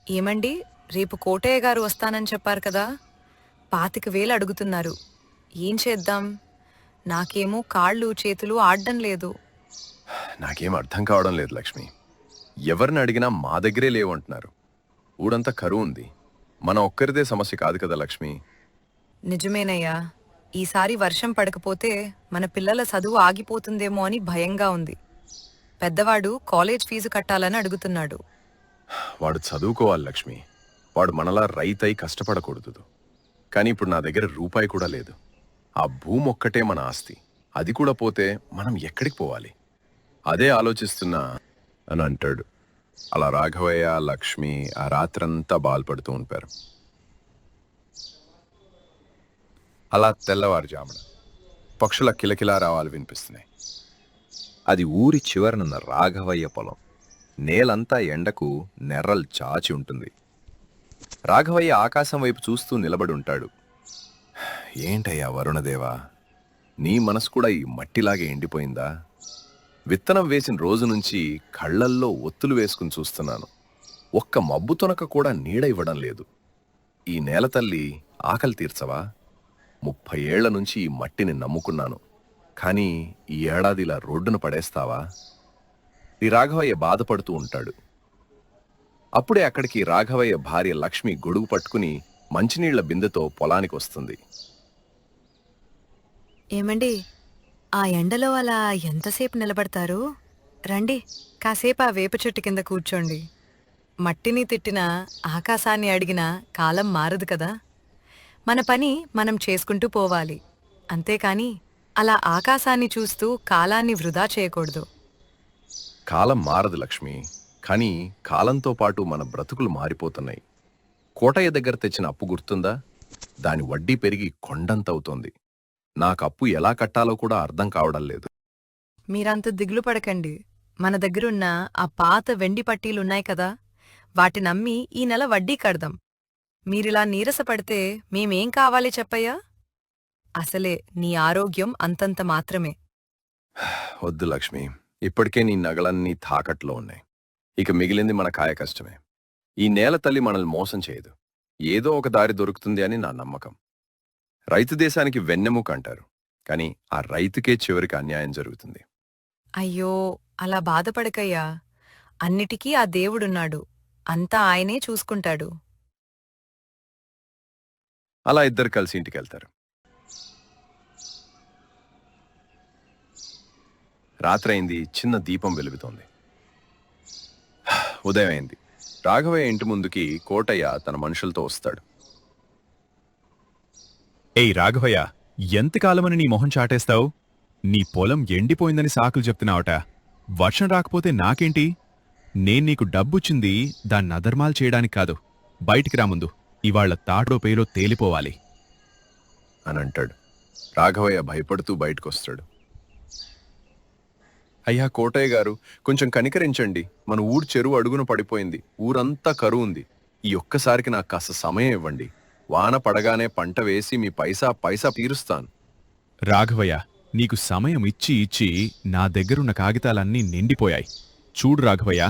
ఏమండి, రేపు కోటయ్య గారు వస్తానని చెప్పారు కదా! 25,000 అడుగుతున్నారు. ఏం చేద్దాం? నాకేమో కాళ్ళు, చేతులు ఆడ్డం లేదు. నాకేం అర్థం కావడం లేదు లక్ష్మి. ఎవరిని అడిగినా మా దగ్గరే లేవంటున్నారు. ఊడంతా కరువుంది. మన ఒక్కరిదే సమస్య కాదు కదా లక్ష్మి. నిజమేనయ్యా. ఈసారి వర్షం పడకపోతే మన పిల్లల చదువు ఆగిపోతుందేమో అని భయంగా ఉంది. పెద్దవాడు కాలేజ్ ఫీజు కట్టాలని అడుగుతున్నాడు. వాడు చదువుకోవాలి లక్ష్మి. వాడు మనలా రైతై కష్టపడకూడదు. కానీ ఇప్పుడు నా దగ్గర రూపాయి కూడా లేదు. ఆ భూమి ఒక్కటే మన ఆస్తి. అది కూడా పోతే మనం ఎక్కడికి పోవాలి? అదే ఆలోచిస్తున్నా అని అంటాడు. అలా రాఘవయ్య, లక్ష్మి ఆ రాత్రంతా బాల్పడుతూ ఉంటారు. అలా తెల్లవారుజామున పక్షుల కిలకిలా రావాలు వినిపిస్తున్నాయి. అది ఊరి చివరనున్న రాఘవయ్య పొలం. నేలంతా ఎండకు నెర్రలు చాచి ఉంటుంది. రాఘవయ్య ఆకాశం వైపు చూస్తూ నిలబడి ఉంటాడు. ఏంటయ్యా వరుణదేవా, నీ మనసు కూడా ఈ మట్టిలాగే ఎండిపోయిందా? విత్తనం వేసిన రోజు నుంచి కళ్ళల్లో ఒత్తులు వేసుకుని చూస్తున్నాను. ఒక్క మబ్బు తొనక కూడా నీడ ఇవ్వడం లేదు. ఈ నేల తల్లి ఆకలి తీర్చవా? 30 ఏళ్ల నుంచి ఈ మట్టిని నమ్ముకున్నాను. కానీ ఈ ఏడాది ఇలా రోడ్డున పడేస్తావా? ఈ రాఘవయ్య బాధపడుతూ ఉంటాడు. అప్పుడే అక్కడికి రాఘవయ్య భార్య లక్ష్మి గొడుగు పట్టుకుని మంచినీళ్ల బిందెతో పొలానికి వస్తుంది. ఏమండి, ఆ ఎండలో అలా ఎంతసేపు నిలబడతారు? రండి, కాసేపు ఆ వేప చెట్టు కింద కూర్చోండి. మట్టిని తిట్టినా, ఆకాశాన్ని అడిగినా కాలం మారదు కదా! మన పని మనం చేసుకుంటూ పోవాలి. అంతేకాని అలా ఆకాశాన్ని చూస్తూ కాలాన్ని వృధా చేయకూడదు. కాలం మారదు లక్ష్మి. కానీ కాలంతో పాటు మన బ్రతుకులు మారిపోతున్నాయి. కోటయ్య దగ్గర తెచ్చిన అప్పు గుర్తుందా? దాని వడ్డీ పెరిగి కొండంతవుతోంది. నాకు అప్పు ఎలా కట్టాలో కూడా అర్థం కావడం లేదు. మీరంత దిగులు పడకండి. మన దగ్గరున్న ఆ పాత వెండి పట్టీలున్నాయి కదా, వాటినమ్మి ఈ నెల వడ్డీ కడదాం. మీరిలా నీరసపడితే మేమేం కావాలి చెప్పయ్యా? అసలే నీ ఆరోగ్యం అంతంత మాత్రమే. వద్దు లక్ష్మి, ఇప్పటికే నీ నగలన్నీ తాకట్లో ఉన్నాయి. ఇక మిగిలింది మన కాయ కష్టమే. ఈ నేల తల్లి మనల్ని మోసం చేయదు. ఏదో ఒక దారి దొరుకుతుంది అని నా నమ్మకం. రైతు దేశానికి వెన్నెముక అంటారు. కానీ ఆ రైతుకే చివరికి అన్యాయం జరుగుతుంది. అయ్యో, అలా బాధపడకయ్యా. అన్నిటికీ ఆ దేవుడున్నాడు. అంతా ఆయనే చూసుకుంటాడు. అలా ఇద్దరు కలిసి ఇంటికెళ్తారు. రాత్రైంది. చిన్న దీపం వెలుగుతోంది. ఉదయం అయింది. రాఘవయ్య ఇంటి ముందుకి కోటయ్య తన మనుషులతో వస్తాడు. ఏయ్ రాఘవయ్య, ఎంతకాలమని నీ మొహం చాటేస్తావు? నీ పొలం ఎండిపోయిందని సాకులు చెప్తున్నావట. వర్షం రాకపోతే నాకేంటి? నేన్నీకు డబ్బుచ్చింది దాన్ని అధర్మాలు చేయడానికి కాదు. బయటికి రా ముందు. ఇవాళ్ల తాటో పేలో తేలిపోవాలి అని అంటాడు. రాఘవయ్య భయపడుతూ బయటకొస్తాడు. అయ్యా కోటయ్య గారు, కొంచెం కనికరించండి. మన ఊరు చెరువు అడుగున పడిపోయింది. ఊరంతా కరువుంది. ఈ ఒక్కసారికి నాకు కాస్త సమయం ఇవ్వండి. వాన పడగానే పంట వేసి మీ పైసా పైసా తీరుస్తాను. రాఘవయ్య, నీకు సమయం ఇచ్చి ఇచ్చి నా దగ్గరున్న కాగితాలన్నీ నిండిపోయాయి. చూడు రాఘవయ్య,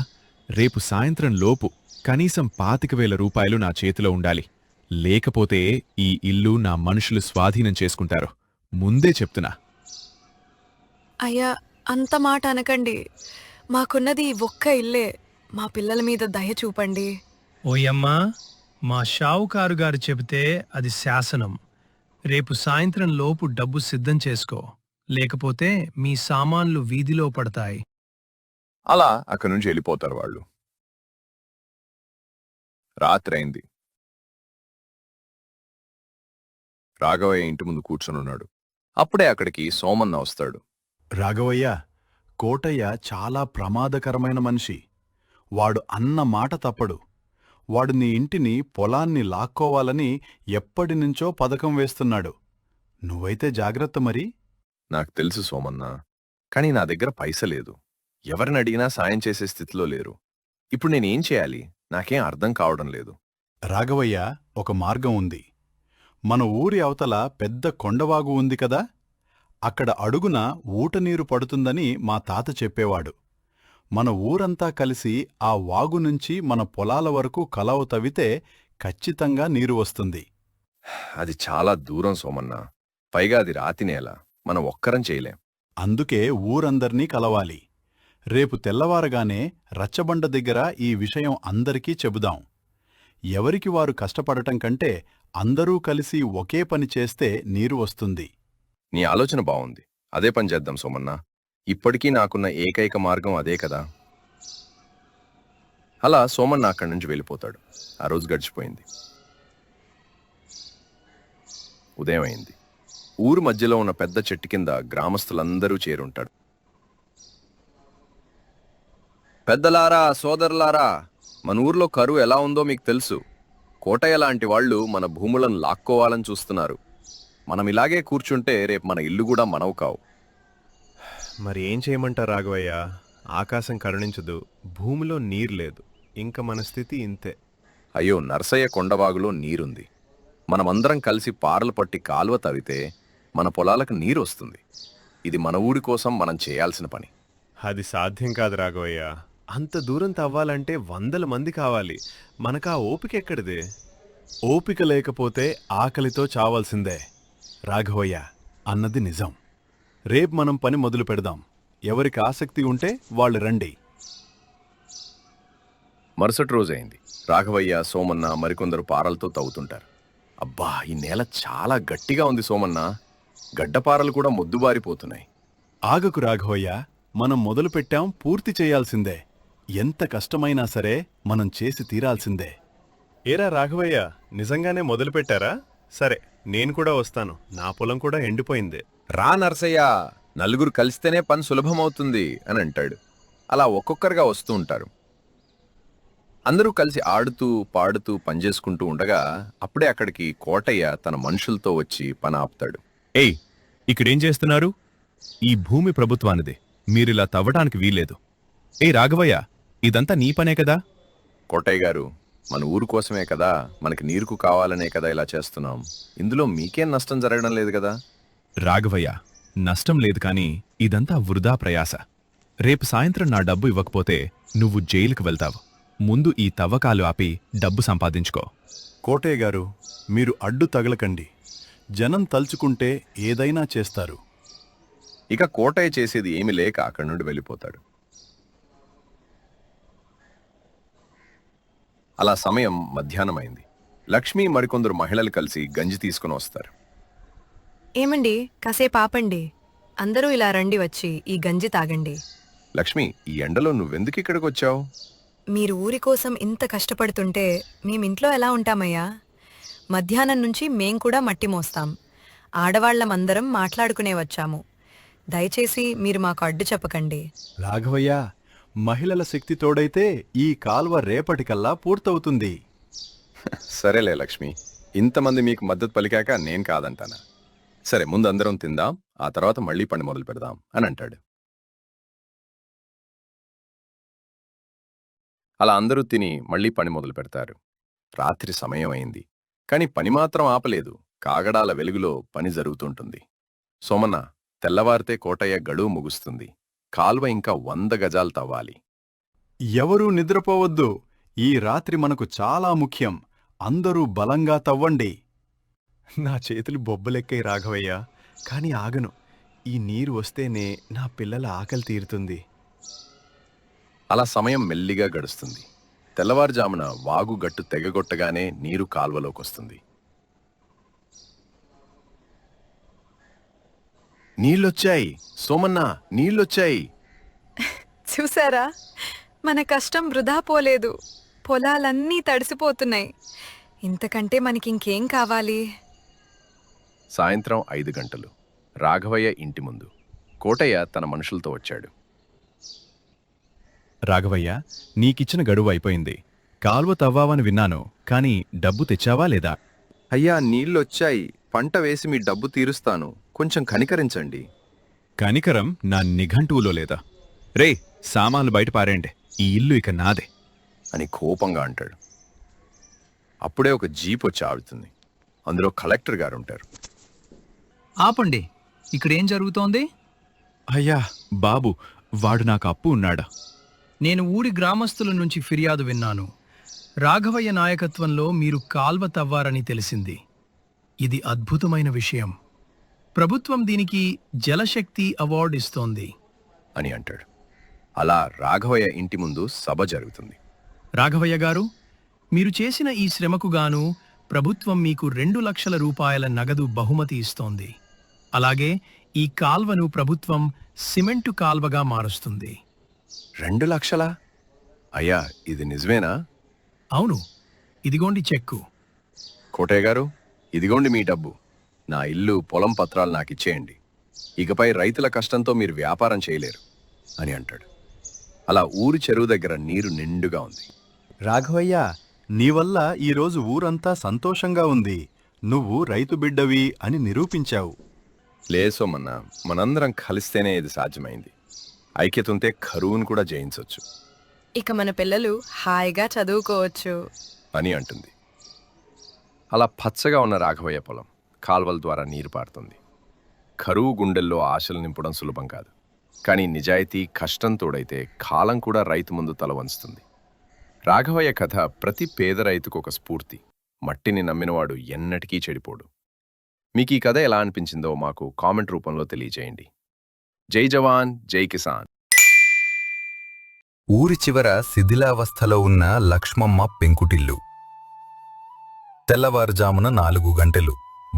రేపు సాయంత్రం లోపు కనీసం 25,000 రూపాయలు నా చేతిలో ఉండాలి. లేకపోతే ఈ ఇల్లు నా మనుషులు స్వాధీనం చేసుకుంటారు. ముందే చెప్తున్నా. అయ్యా, అంత మాట అనకండి. మాకున్నది ఈ ఒక్క ఇల్లే. మా పిల్లల మీద దయ చూపండి. ఓయమ్మా, మా షావుకారు గారు చెబితే అది శాసనం. రేపు సాయంత్రం లోపు డబ్బు సిద్ధం చేసుకో. లేకపోతే మీ సామాన్లు వీధిలో పడతాయి. అలా అక్కడి నుంచి వెళ్ళిపోతారు వాళ్ళు. రాత్రైంది. రాఘవయ్య ఇంటి ముందు కూర్చొనున్నాడు. అప్పుడే అక్కడికి సోమన్న వస్తాడు. రాఘవయ్య, కోటయ్య చాలా ప్రమాదకరమైన మనిషి. వాడు అన్న మాట తప్పడు. వాడు నీ ఇంటిని, పొలాన్ని లాక్కోవాలని ఎప్పటినుంచో పథకం వేస్తున్నాడు. నువ్వైతే జాగ్రత్త మరి. నాకు తెలుసు సోమన్న. కానీ నా దగ్గర పైసలేదు. ఎవరిని అడిగినా సాయం చేసే స్థితిలో లేరు. ఇప్పుడు నేనేం చేయాలి? నాకేం అర్థం కావడం లేదు. రాఘవయ్య, ఒక మార్గం ఉంది. మన ఊరి అవతల పెద్ద కొండవాగు ఉంది కదా, అక్కడ అడుగున ఊటనీరు పడుతుందని మా తాత చెప్పేవాడు. మన ఊరంతా కలిసి ఆ వాగు నుంచి మన పొలాల వరకు కలవ తవ్వితే ఖచ్చితంగా నీరు వస్తుంది. అది చాలా దూరం సోమన్న. పైగా అది రాతి నేల. మనం ఒక్కరం చేయలేం. అందుకే ఊరందర్నీ కలవాలి. రేపు తెల్లవారగానే రచ్చబండ దగ్గర ఈ విషయం అందరికీ చెబుదాం. ఎవరికి వారు కష్టపడటం కంటే అందరూ కలిసి ఒకే పని చేస్తే నీరు వస్తుంది. నీ ఆలోచన బావుంది. అదే పని చేద్దాం సోమన్న. ఇప్పటికీ నాకున్న ఏకైక మార్గం అదే కదా. అలా సోమన్న అక్కడి నుంచి వెళ్ళిపోతాడు. ఆ రోజు గడిచిపోయింది. ఉదయం అయింది. ఊరు మధ్యలో ఉన్న పెద్ద చెట్టు కింద గ్రామస్తులందరూ చేరుంటాడు. పెద్దలారా, సోదరులారా, మన ఊర్లో కరువు ఎలా ఉందో మీకు తెలుసు. కోటయ్య లాంటి వాళ్ళు మన భూములను లాక్కోవాలని చూస్తున్నారు. మనం ఇలాగే కూర్చుంటే రేపు మన ఇల్లు కూడా మనవు కావు. మరి ఏం చేయమంటారు రాఘవయ్య? ఆకాశం కరుణించదు, భూమిలో నీరు లేదు, ఇంక మన స్థితి ఇంతే. అయ్యో, నర్సయ్య కొండవాగులో నీరుంది. మనమందరం కలిసి పారలు పట్టి కాలువ తవ్వితే మన పొలాలకు నీరు వస్తుంది. ఇది మన ఊరి కోసం మనం చేయాల్సిన పని. అది సాధ్యం కాదు రాఘవయ్య. అంత దూరం తవ్వాలంటే 100 మంది కావాలి. మనకా ఓపిక ఎక్కడిది? ఓపిక లేకపోతే ఆకలితో చావాల్సిందే. రాఘవయ్య అన్నది నిజం. రేపు మనం పని మొదలు పెడదాం. ఎవరికి ఆసక్తి ఉంటే వాళ్ళు రండి. మరుసటి రోజైంది. రాఘవయ్య, సోమన్న మరికొందరు పారలతో తవ్వుతుంటారు. అబ్బా, ఈ నేల చాలా గట్టిగా ఉంది సోమన్న. గడ్డపారలు కూడా మొద్దుబారిపోతున్నాయి. ఆగకు రాఘవయ్య, మనం మొదలుపెట్టాం, పూర్తి చేయాల్సిందే. ఎంత కష్టమైనా సరే మనం చేసి తీరాల్సిందే. ఏరా రాఘవయ్య, నిజంగానే మొదలుపెట్టారా? సరే, నేను కూడా వస్తాను. నా పొలం కూడా ఎండిపోయింది. రా నర్సయ్య, నలుగురు కలిస్తేనే పని సులభమవుతుంది అని అంటాడు. అలా ఒక్కొక్కరుగా వస్తూ ఉంటారు. అందరూ కలిసి ఆడుతూ పాడుతూ పనిచేసుకుంటూ ఉండగా అప్పుడే అక్కడికి కోటయ్య తన మనుషులతో వచ్చి పని ఆపుతాడు. ఏయ్, ఇక్కడేం చేస్తున్నారు? ఈ భూమి ప్రభుత్వానిదే. మీరిలా తవ్వటానికి వీల్లేదు. ఏయ్ రాఘవయ్య, ఇదంతా నీ పనే కదా? కోటయ్య గారు, మన ఊరు కోసమే కదా, మనకి నీరుకు కావాలనే కదా ఇలా చేస్తున్నాం. ఇందులో మీకేం నష్టం జరగడం లేదు కదా. రాఘవయ్య, నష్టం లేదు కాని ఇదంతా వృధా ప్రయాస. రేపు సాయంత్రం నా డబ్బు ఇవ్వకపోతే నువ్వు జైలుకు వెళ్తావు. ముందు ఈ తవ్వకాలు ఆపి డబ్బు సంపాదించుకో. కోటయ్య గారు, మీరు అడ్డు తగలకండి. జనం తలుచుకుంటే ఏదైనా చేస్తారు. ఇక కోటయ్య చేసేది ఏమీ లేక అక్కడి నుండి వెళ్ళిపోతాడు. అలా సమయం మధ్యాహ్నమైంది. లక్ష్మి మరికొందరు మహిళలు కలిసి గంజి తీసుకుని వస్తారు. ఏమండి, కాసేపు ఆపండి. అందరూ ఇలా రండి, వచ్చి ఈ గంజి తాగండి. లక్ష్మి, ఈ ఎండలో నువ్వెందుకు ఇక్కడికి వచ్చావు? మీరు ఊరి కోసం ఇంత కష్టపడుతుంటే మేమింట్లో ఎలా ఉంటామయ్యా? మధ్యాహ్నం నుంచి మేం కూడా మట్టి మోస్తాం. ఆడవాళ్లమందరం మాట్లాడుకునే వచ్చాము. దయచేసి మీరు మాకు అడ్డు చెప్పకండి. రాఘవయ్య, మహిళల శక్తి తోడైతే ఈ కాల్వ రేపటికల్లా పూర్తవుతుంది. సరేలే లక్ష్మి, ఇంతమంది మీకు మద్దతు పలికాక నేను కాదంటానా? సరే, ముందు అందరం తిందాం, ఆ తర్వాత మళ్ళీ పని మొదలు పెడదాం అని అంటాడు. అలా అందరూ తిని మళ్లీ పని మొదలు పెడతారు. రాత్రి సమయం అయింది. కాని పని మాత్రం ఆపలేదు. కాగడాల వెలుగులో పని జరుగుతుంటుంది. సోమన్న, తెల్లవారితే కోటయ్య గడువు ముగుస్తుంది. కాల్వ ఇంకా 100 గజాలు తవ్వాలి. ఎవరూ నిద్రపోవద్దు. ఈ రాత్రి మనకు చాలా ముఖ్యం. అందరూ బలంగా తవ్వండి. నా చేతులు బొబ్బలెక్కై రాఘవయ్య, కాని ఆగను. ఈ నీరు వస్తేనే నా పిల్లల ఆకలి తీరుతుంది. అలా సమయం మెల్లిగా గడుస్తుంది. తెల్లవారుజామున వాగు గట్టు తెగగొట్టగానే నీరు కాల్వలోకొస్తుంది. నీళ్ళొచ్చాయి సోమన్న, నీళ్ళొచ్చాయి. చూసారా, మన కష్టం వృధా పోలేదు. పొలాలన్నీ తడిసిపోతున్నాయి. ఇంతకంటే మనకింకేం కావాలి? సాయంత్రం 5 గంటలు. రాఘవయ్య ఇంటి ముందు. కోటయ్య తన మనుషులతో వచ్చాడు. రాఘవయ్య, నీకిచ్చిన గడువు అయిపోయింది. కాల్వ తవ్వావని విన్నాను, కాని డబ్బు తెచ్చావా లేదా? అయ్యా, నీళ్ళొచ్చాయి. పంట వేసి మీ డబ్బు తీరుస్తాను. కొంచెం కనికరించండి. కనికరం నా నిఘంటువులో లేదా? రే, సామాన్లు బయట పారేయండి. ఈ ఇల్లు ఇక నాదే అని కోపంగా అంటాడు. అప్పుడే ఒక జీప్ వచ్చి ఆగుతుంది. అందులో కలెక్టర్ గారు ఉంటారు. ఆపండి, ఇక్కడేం జరుగుతోంది? అయ్యా బాబు, వాడు నాకు అప్పు ఉన్నాడా? నేను ఊరి గ్రామస్తుల నుంచి ఫిర్యాదు విన్నాను. రాఘవయ్య నాయకత్వంలో మీరు కాల్వ తవ్వారని తెలిసింది. ఇది అద్భుతమైన విషయం. ప్రభుత్వం దీనికి జలశక్తి అవార్డు ఇస్తోంది అని అంటాడు. అలా రాఘవయ్య ఇంటి ముందు సభ జరుగుతుంది. రాఘవయ్య గారు, మీరు చేసిన ఈ శ్రమకు గాను ప్రభుత్వం మీకు 2 లక్షల రూపాయల నగదు బహుమతి ఇస్తోంది. అలాగే ఈ కాల్వను ప్రభుత్వం సిమెంటు కాల్వగా మారుస్తుంది. 2 లక్షలా? అయ్యా, ఇది నిజమేనా? అవును, ఇదిగోండి చెక్కు. కోటయ్య గారు, ఇదిగోండి మీ డబ్బు. నా ఇల్లు, పొలం పత్రాలు నాకిచ్చేయండి. ఇకపై రైతుల కష్టంతో మీరు వ్యాపారం చేయలేరు అని అంటాడు. అలా ఊరి చెరువు దగ్గర నీరు నిండుగా ఉంది. రాఘవయ్య, నీ వల్ల ఈరోజు ఊరంతా సంతోషంగా ఉంది. నువ్వు రైతు బిడ్డవి అని నిరూపించావు. లేసోమన్న, మనందరం కలిస్తేనే ఇది సాధ్యమైంది. ఐక్యత ఉంటే కరువును కూడా జయించవచ్చు ఇక మన పిల్లలు హాయిగా చదువుకోవచ్చు అని అంటుంది. అలా పచ్చగా ఉన్న రాఘవయ్య పొలం కాల్వల ద్వారా నీరు పారుతుంది. కరువు గుండెల్లో ఆశలు నింపడం సులభం కాదు. కానీ నిజాయితీ, కష్టం తోడైతే కాలం కూడా రైతు ముందు తల వంచుతుంది. రాఘవయ్య కథ ప్రతి పేద రైతుకు ఒక స్ఫూర్తి. మట్టిని నమ్మినవాడు ఎన్నటికీ చెడిపోడు. మీకు ఈ కథ ఎలా అనిపించిందో మాకు కామెంట్ రూపంలో తెలియజేయండి. జై జవాన్, జై కిసాన్. ఊరి చివర శిథిలావస్థలో ఉన్న లక్ష్మమ్మ పెంకుటిల్లు. తెల్లవారుజామున 4 గంటలు.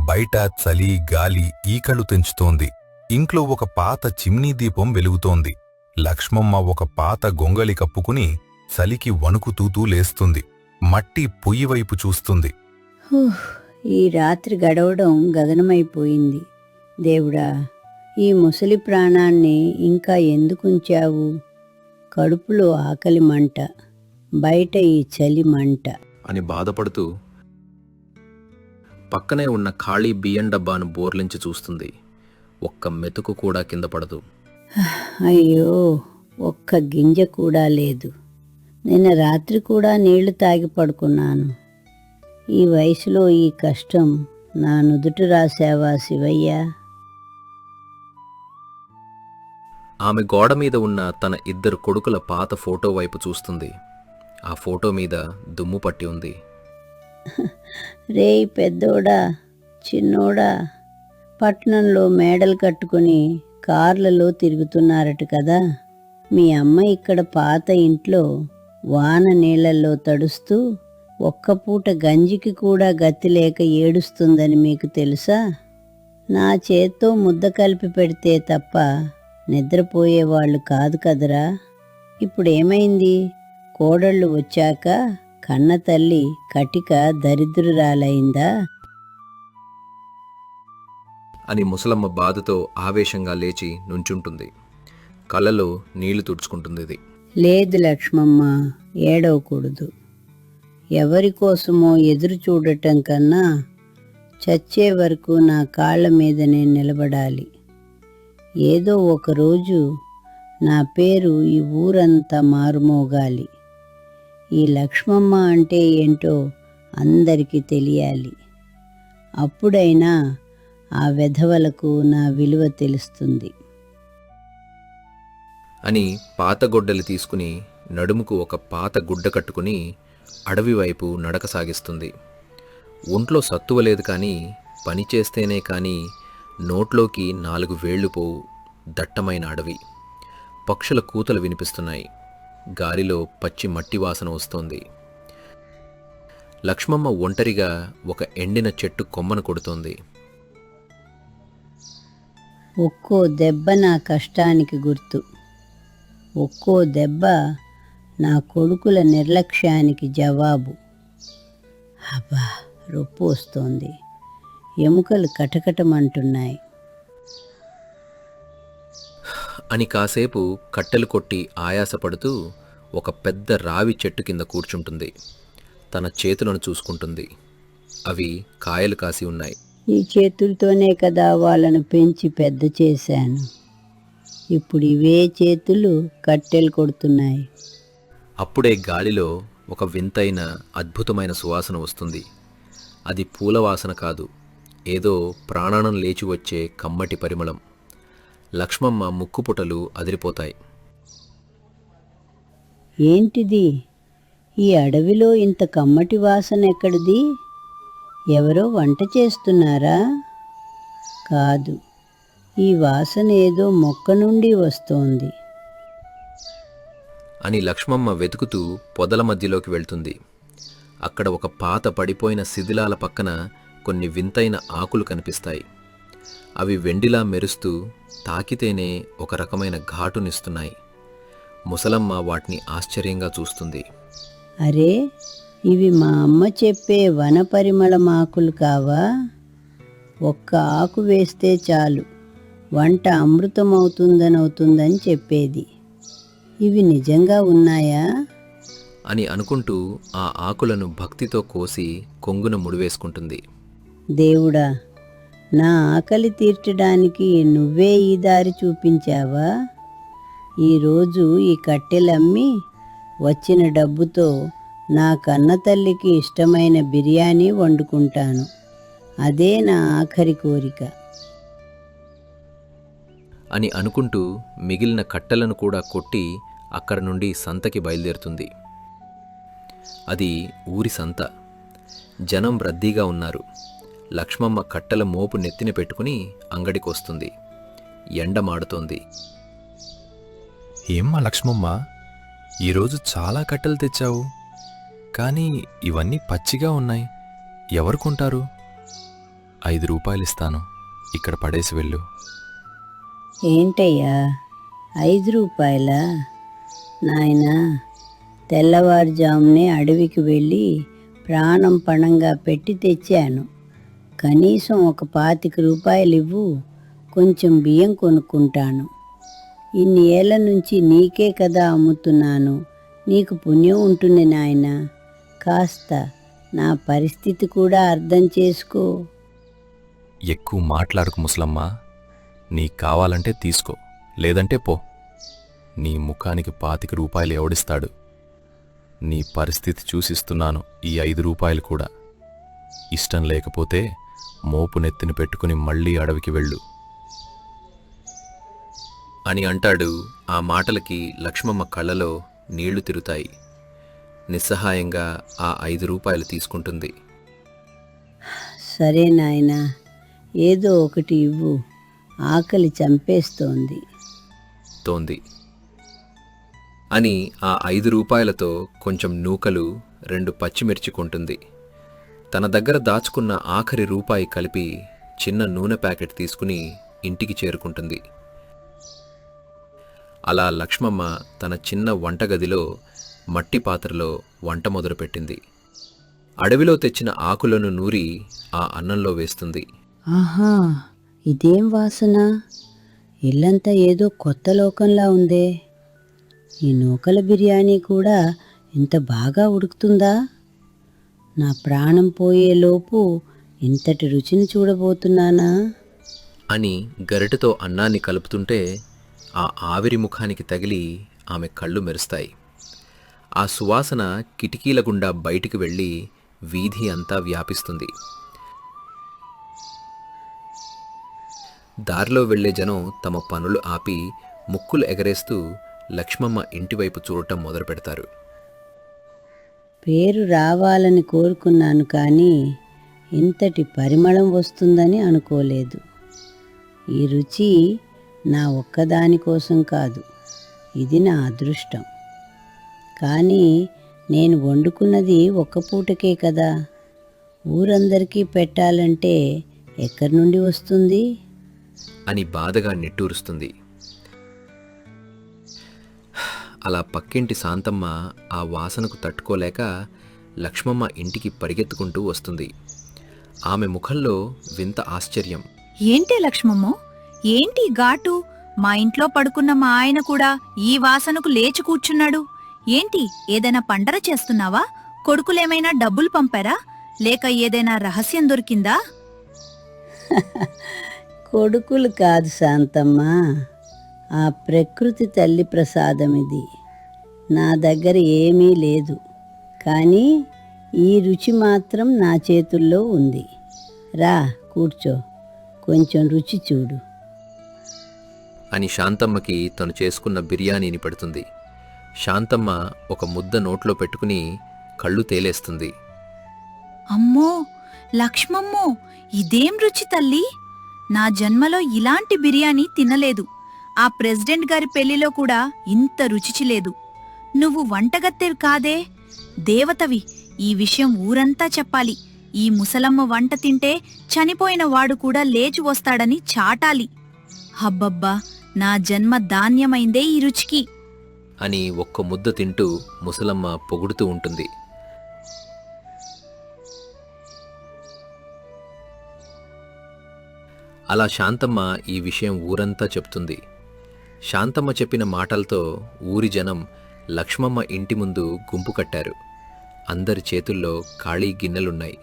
బయట చలి, గాలి ఈకలు తెంచుతోంది. ఇంట్లో ఒక పాత చిమ్నీ దీపం వెలుగుతోంది. లక్ష్మమ్మ ఒక పాత గొంగళి కప్పుకుని చలికి వణుకుతూతూ లేస్తుంది. మట్టి పొయ్యివైపు చూస్తుంది. ఈ రాత్రి గడవడం గగనమైపోయింది. దేవుడా, ఈ ముసలి ప్రాణాన్ని ఇంకా ఎందుకుంచావు? కడుపులో ఆకలి మంట, బయట ఈ చలి మంట అని బాధపడుతూ పక్కనే ఉన్న ఖాళీ బియ్యం డబ్బాను బోర్లించి చూస్తుంది. ఒక్క మెతుకు కూడా కింద పడదు. అయ్యో, ఒక్క గింజ కూడా లేదు. నిన్న రాత్రి కూడా నీళ్లు తాగి పడుకున్నాను. ఈ వయసులో ఈ కష్టం నా నుదుట రాశావా శివయ్య? ఆమె గోడ మీద ఉన్న తన 2 కొడుకుల పాత ఫోటో వైపు చూస్తుంది. ఆ ఫోటో మీద దుమ్ము పట్టి ఉంది. రేయ్ పెద్దోడా, చిన్నోడా, పట్నంలో మేడలు కట్టుకుని కార్లలో తిరుగుతున్నారట కదా. మీ అమ్మ ఇక్కడ పాత ఇంట్లో వాన నీళ్లలో తడుస్తూ ఒక్క పూట గంజికి కూడా గతి లేక ఏడుస్తుందని మీకు తెలుసా? నా చేత్తో ముద్ద కలిపి పెడితే తప్ప నిద్రపోయేవాళ్ళు కాదు కదరా. ఇప్పుడేమైంది? కోడళ్ళు వచ్చాక కన్న తల్లి కటిక దరిద్రురాలైందా అని ముసలమ్మ బాధతో ఆవేశంగా లేచి నుంచుంటుంది. కళ్ళలో నీళ్లు తుడుచుకుంటుంది. లేదు లక్ష్మమ్మ, ఏడవకూడదు. ఎవరి కోసమో ఎదురు చూడటం కన్నా చచ్చే వరకు నా కాళ్ళ మీద నేను నిలబడాలి. ఏదో ఒకరోజు నా పేరు ఈ ఊరంతా మారుమోగాలి. ఈ లక్ష్మమ్మ అంటే ఏంటో అందరికీ తెలియాలి. అప్పుడైనా ఆ వెధవలకు నా విలువ తెలుస్తుంది అని పాత గొడ్డలి తీసుకుని నడుముకు ఒక పాత గుడ్డ కట్టుకుని అడవి వైపు నడక సాగిస్తుంది. ఒంట్లో సత్తువ లేదు కానీ పని చేస్తేనే కానీ నోట్లోకి 4 వేళ్లు పోవు. దట్టమైన అడవి. పక్షుల కూతలు వినిపిస్తున్నాయి. గాలిలో పచ్చి మట్టి వాసన వస్తోంది. లక్ష్మమ్మ ఒంటరిగా ఒక ఎండిన చెట్టు కొమ్మను కొడుతోంది. ఒక్కో దెబ్బ నా కష్టానికి గుర్తు. ఒక్కో దెబ్బ నా కొడుకుల నిర్లక్ష్యానికి జవాబు. అబ్బా, రొప్పు వస్తోంది. ఎముకలు కటకటమంటున్నాయి అని కాసేపు కట్టెలు కొట్టి ఆయాసపడుతూ ఒక పెద్ద రావి చెట్టు కింద కూర్చుంటుంది. తన చేతులను చూసుకుంటుంది. అవి కాయలు కాసి ఉన్నాయి. ఈ చేతులతోనే కదా వాళ్ళను పెంచి పెద్ద చేశాను. ఇప్పుడు ఇవే చేతులు కట్టెలు కొడుతున్నాయి. అప్పుడే గాలిలో ఒక వింతైన అద్భుతమైన సువాసన వస్తుంది. అది పూల వాసన కాదు, ఏదో ప్రాణానం లేచి వచ్చే కమ్మటి పరిమళం. లక్ష్మమ్మ ముక్కుపుటలు అదిరిపోతాయి. ఏంటిది? ఈ అడవిలో ఇంత కమ్మటి వాసన ఎక్కడిది? ఎవరో వంట చేస్తున్నారా? కాదు, ఈ వాసన ఏదో మొక్క నుండి వస్తోంది. అని లక్ష్మమ్మ వెతుకుతూ పొదల మధ్యలోకి వెళ్తుంది. అక్కడ ఒక పాత పడిపోయిన శిథిలాల పక్కన కొన్ని వింతైన ఆకులు కనిపిస్తాయి. అవి వెండిలా మెరుస్తూ తాకితేనే ఒక రకమైన ఘాటునిస్తున్నాయి. ముసలమ్మ వాటిని ఆశ్చర్యంగా చూస్తుంది. అరే, ఇవి మా అమ్మ చెప్పే వన పరిమళమాకులు కావా? ఒక్క ఆకు వేస్తే చాలు వంట అమృతమవుతుందని చెప్పేది. ఇవి నిజంగా ఉన్నాయా? అని అనుకుంటూ ఆ ఆకులను భక్తితో కోసి కొంగున ముడివేసుకుంటుంది. దేవుడా, నా ఆకలి తీర్చడానికి నువ్వే ఈ దారి చూపించావా? ఈరోజు ఈ కట్టెలమ్మి వచ్చిన డబ్బుతో నా కన్నతల్లికి ఇష్టమైన బిర్యానీ వండుకుంటాను. అదే నా ఆఖరి కోరిక. అని అనుకుంటూ మిగిలిన కట్టెలను కూడా కొట్టి అక్కడ నుండి సంతకి బయలుదేరుతుంది. అది ఊరి సంత. జనం రద్దీగా ఉన్నారు. లక్ష్మమ్మ కట్టెల మోపు నెత్తిన పెట్టుకుని అంగడికొస్తుంది. ఎండ మాడుతోంది. ఏమ్మా లక్ష్మమ్మ, ఈరోజు చాలా కట్టెలు తెచ్చావు, కానీ ఇవన్నీ పచ్చిగా ఉన్నాయి. ఎవరు కొంటారు? 5 రూపాయలు ఇస్తాను, ఇక్కడ పడేసి వెళ్ళు. ఏంటయ్యా, 5 రూపాయలా? నాయనా, తెల్లవారుజామునే అడవికి వెళ్ళి ప్రాణం పణంగా పెట్టి తెచ్చాను. కనీసం ఒక 25 రూపాయలు ఇవ్వు, కొంచెం బియ్యం కొనుక్కుంటాను. ఇన్ని ఏళ్ల నుంచి నీకే కదా అమ్ముతున్నాను, నీకు పుణ్యం ఉంటుంది నాయనా. కాస్త నా పరిస్థితి కూడా అర్థం చేసుకో. ఎక్కువ మాట్లాడకు ముసలమ్మ. నీకు కావాలంటే తీసుకో, లేదంటే పో. నీ ముఖానికి 25 రూపాయలు ఎవడిస్తాడు? నీ పరిస్థితి చూసిస్తున్నాను ఈ 5 రూపాయలు కూడా. ఇష్టం లేకపోతే మోపు నెత్తిన పెట్టుకుని మళ్ళీ అడవికి వెళ్ళు అని అంటాడు. ఆ మాటలకి లక్ష్మమ్మ కళ్ళలో నీళ్లు తిరుతాయి. నిస్సహాయంగా ఆ 5 రూపాయలు తీసుకుంటుంది. సరే నాయనా, ఏదో ఒకటి ఇవ్వు, ఆకలి చంపేస్తోంది తోంది అని ఆ 5 రూపాయలతో కొంచెం నూకలు, 2 పచ్చిమిర్చి కొంటుంది. తన దగ్గర దాచుకున్న ఆఖరి రూపాయి కలిపి చిన్న నూనె ప్యాకెట్ తీసుకుని ఇంటికి చేరుకుంటుంది. అలా లక్ష్మమ్మ తన చిన్న వంటగదిలో మట్టి పాత్రలో వంట మొదలుపెట్టింది. అడవిలో తెచ్చిన ఆకులను నూరి ఆ అన్నంలో వేస్తుంది. ఆహా, ఇదేం వాసన? ఇల్లంతా ఏదో కొత్త లోకంలా ఉందే. ఈ నూకల బిర్యానీ కూడా ఇంత బాగా ఉడుకుతుందా? నా ప్రాణం పోయేలోపు ఇంతటి రుచిని చూడబోతున్నానా? అని గరిటెతో అన్నాన్ని కలుపుతుంటే ఆ ఆవిరి ముఖానికి తగిలి ఆమె కళ్ళు మెరుస్తాయి. ఆ సువాసన కిటికీల గుండా బయటికి వెళ్ళి వీధి అంతా వ్యాపిస్తుంది. దారిలో వెళ్లే జనం తమ పనులు ఆపి ముక్కులు ఎగరేస్తూ లక్ష్మమ్మ ఇంటివైపు చూడటం మొదలు పెడతారు. పేరు రావాలని కోరుకున్నాను, కానీ ఇంతటి పరిమళం వస్తుందని అనుకోలేదు. ఈ రుచి నా ఒక్కదాని కోసం కాదు, ఇది నా అదృష్టం. కానీ నేను వండుకున్నది ఒక్క పూటకే కదా, ఊరందరికీ పెట్టాలంటే ఎక్కడి నుండి వస్తుంది? అని బాధగా నిట్టూరుస్తుంది. అలా పక్కింటి శాంతమ్మ ఆ వాసనకు తట్టుకోలేక లక్ష్మమ్మ ఇంటికి పరిగెత్తుకుంటూ వస్తుంది. ఆమె ముఖంలో వింత ఆశ్చర్యం. ఏంటి లక్ష్మమ్మో, ఏంటి ఘాటు? మా ఇంట్లో పడుకున్న మా ఆయన కూడా ఈ వాసనకు లేచి కూర్చున్నాడు. ఏంటి, ఏదైనా పండర చేస్తున్నావా? కొడుకులేమైనా డబ్బులు పంపారా? లేక ఏదైనా రహస్యం దొరికిందా? కొడుకులు కాదు శాంతమ్మ, ఆ ప్రకృతి తల్లి ప్రసాదం ఇది. నా దగ్గర ఏమీ లేదు, కానీ ఈ రుచి మాత్రం నా చేతుల్లో ఉంది. రా కూర్చో, కొంచెం రుచి చూడు అని శాంతమ్మకి తను చేసుకున్న బిర్యానీని పెడుతుంది. శాంతమ్మ ఒక ముద్ద నోట్లో పెట్టుకుని కళ్ళు తేలేస్తుంది. అమ్మో లక్ష్మమ్మో, ఇదేం రుచి తల్లి! నా జన్మలో ఇలాంటి బిర్యానీ తినలేదు. ఆ ప్రెసిడెంట్ గారి పెళ్లిలో కూడా ఇంత రుచిచి లేదు. నువ్వు వంటగత్తెవి కాదే, దేవతవి. ఈ విషయం ఊరంతా చెప్పాలి. ఈ ముసలమ్మ వంట తింటే చనిపోయిన వాడు కూడా లేచి వస్తాడని చాటాలి. హబ్బబ్బా, నా జన్మ ధాన్యమైందే ఈ రుచికి అని ఒక్క ముద్ద తింటూ ముసలమ్మ పొగుడుతూ ఉంటుంది. అలా శాంతమ్మ ఈ విషయం ఊరంతా చెప్తుంది. శాంతమ్మ చెప్పిన మాటలతో ఊరి జనం లక్ష్మమ్మ ఇంటి ముందు గుంపు కట్టారు. అందరి చేతుల్లో ఖాళీ గిన్నెలున్నాయి.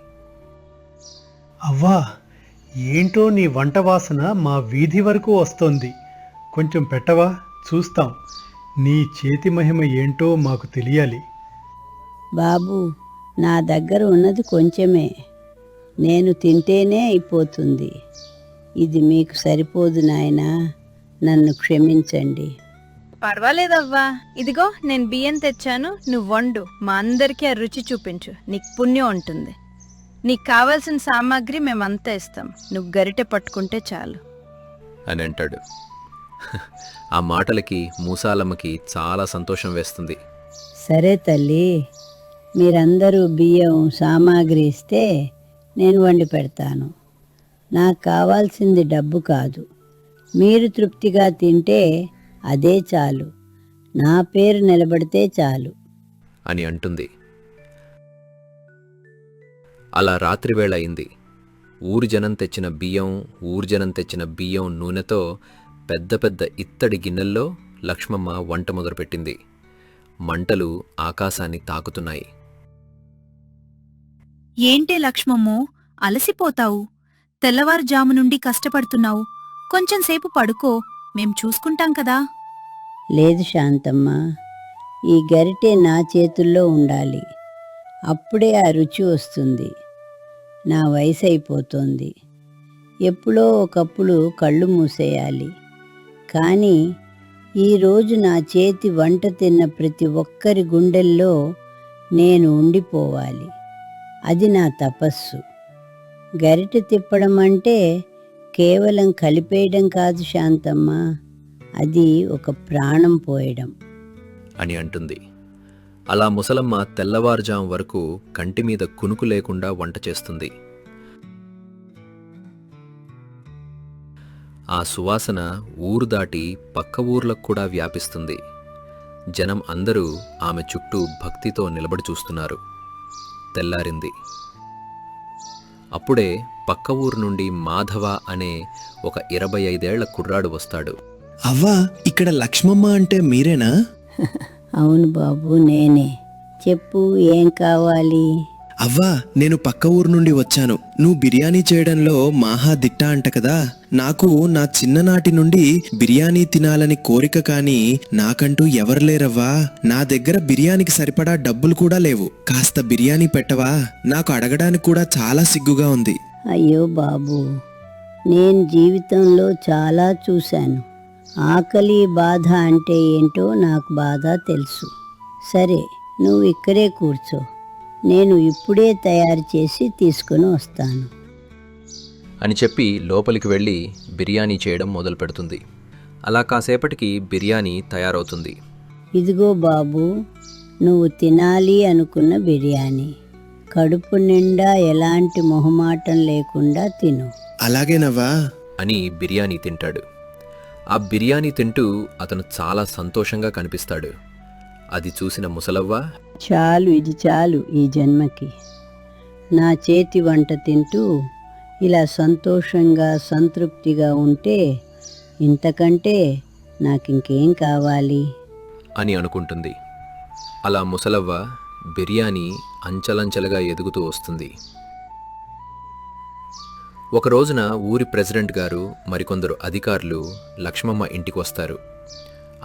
అవ్వా, ఏంటో నీ వంట వాసన మా వీధి వరకు వస్తోంది. కొంచెం పెట్టవా, చూస్తాం. నీ చేతి మహిమ ఏంటో మాకు తెలియాలి. బాబు, నా దగ్గర ఉన్నది కొంచెమే. నేను తింటేనే అయిపోతుంది. ఇది మీకు సరిపోదు నాయనా, నన్ను క్షమించండి. పర్వాలేదవ్వా, ఇదిగో నేను బియ్యం తెచ్చాను, నువ్వు వండు. మా అందరికీ ఆ రుచి చూపించు, నీకు పుణ్యం ఉంటుంది. నీకు కావాల్సిన సామాగ్రి మేమంతా ఇస్తాం, నువ్వు గరిటె పట్టుకుంటే చాలు అని అంటాడు. ఆ మాటలకి మూసాలమ్మకి చాలా సంతోషం వేస్తుంది. సరే తల్లి, మీరందరూ బియ్యం సామాగ్రి ఇస్తే నేను వండి పెడతాను. నాకు కావాల్సింది డబ్బు కాదు, మీరు తృప్తిగా తింటే అదే చాలు. నా పేరు నిలబడితే చాలు అని అంటుంది. అలా రాత్రివేళ అయింది. ఊరి జనం తెచ్చిన బియ్యం నూనెతో పెద్ద పెద్ద ఇత్తడి గిన్నెల్లో లక్ష్మమ్మ వంట మొదలుపెట్టింది. మంటలు ఆకాశాన్ని తాకుతున్నాయి. ఏంటే లక్ష్మమ్మో, అలసిపోతావు. తెల్లవారుజాము నుండి కష్టపడుతున్నావు. కొంచెంసేపు పడుకో, మేం చూసుకుంటాం కదా. లేదు శాంతమ్మ, ఈ గరిటె నా చేతుల్లో ఉండాలి. అప్పుడే ఆ రుచి వస్తుంది. నా వయసు అయిపోతుంది. ఎప్పుడో ఒకప్పుడు కళ్ళు మూసేయాలి. కానీ ఈరోజు నా చేతి వంట తిన్న ప్రతి ఒక్కరి గుండెల్లో నేను ఉండిపోవాలి. అది నా తపస్సు. గరిటె తిప్పడం అంటే కేవలం కలిపేయడం కాదు శాంతమ్మ, అది ఒక ప్రాణం పోయడం అని అంటుంది. అలా ముసలమ్మ తెల్లవారుజాము వరకు కంటి మీద కునుకు లేకుండా వంట చేస్తుంది. ఆ సువాసన ఊరు దాటి పక్క ఊర్లకు కూడా వ్యాపిస్తుంది. జనం అందరూ ఆమె చుట్టూ భక్తితో నిలబడి చూస్తున్నారు. తెల్లారింది. అప్పుడే పక్క ఊరు నుండి మాధవ అనే ఒక 25 ఏళ్ల కుర్రాడు వస్తాడు. అవ్వా, ఇక్కడ లక్ష్మమ్మ అంటే మీరేనా? అవును బాబు, నేనే. చెప్పు, ఏం కావాలి? అవ్వా, నేను పక్క ఊరు నుండి వచ్చాను. నువ్వు బిర్యానీ చేయడంలో మాహా దిట్ట అంట కదా. నాకు నా చిన్ననాటి నుండి బిర్యానీ తినాలని కోరిక, కానీ నాకంటూ ఎవరు లేరవ్వా. నా దగ్గర బిర్యానీకి సరిపడా డబ్బులు కూడా లేవు. కాస్త బిర్యానీ పెట్టవా? నాకు అడగడానికి కూడా చాలా సిగ్గుగా ఉంది. అయ్యో బాబు, నేను జీవితంలో చాలా చూశాను. ఆకలి బాధ అంటే ఏంటో నాకు బాగా తెలుసు. సరే, నువ్వు ఇక్కడే కూర్చో, నేను ఇప్పుడే తయారు చేసి తీసుకుని వస్తాను అని చెప్పి లోపలికి వెళ్ళి బిర్యానీ చేయడం మొదలు పెడుతుంది. అలా కాసేపటికి బిర్యానీ తయారవుతుంది. ఇదిగో బాబు, నువ్వు తినాలి అనుకున్న బిర్యానీ. కడుపు నిండా ఎలాంటి మొహమాటం లేకుండా తిను. అలాగేనవ్వా అని బిర్యానీ తింటాడు. ఆ బిర్యానీ తింటూ అతను చాలా సంతోషంగా కనిపిస్తాడు. అది చూసిన ముసలవ్వ, చాలు, ఇది చాలు ఈ జన్మకి. నా చేతి వంట తింటూ ఇలా సంతోషంగా సంతృప్తిగా ఉంటే ఇంతకంటే నాకింకేం కావాలి అని అనుకుంటుంది. అలా ముసలవ్వ బిర్యానీ అంచలంచెలుగా ఎదుగుతూ వస్తుంది. ఒక రోజున ఊరి ప్రెసిడెంట్ గారు మరికొందరు అధికారులు లక్ష్మమ్మ ఇంటికి వస్తారు.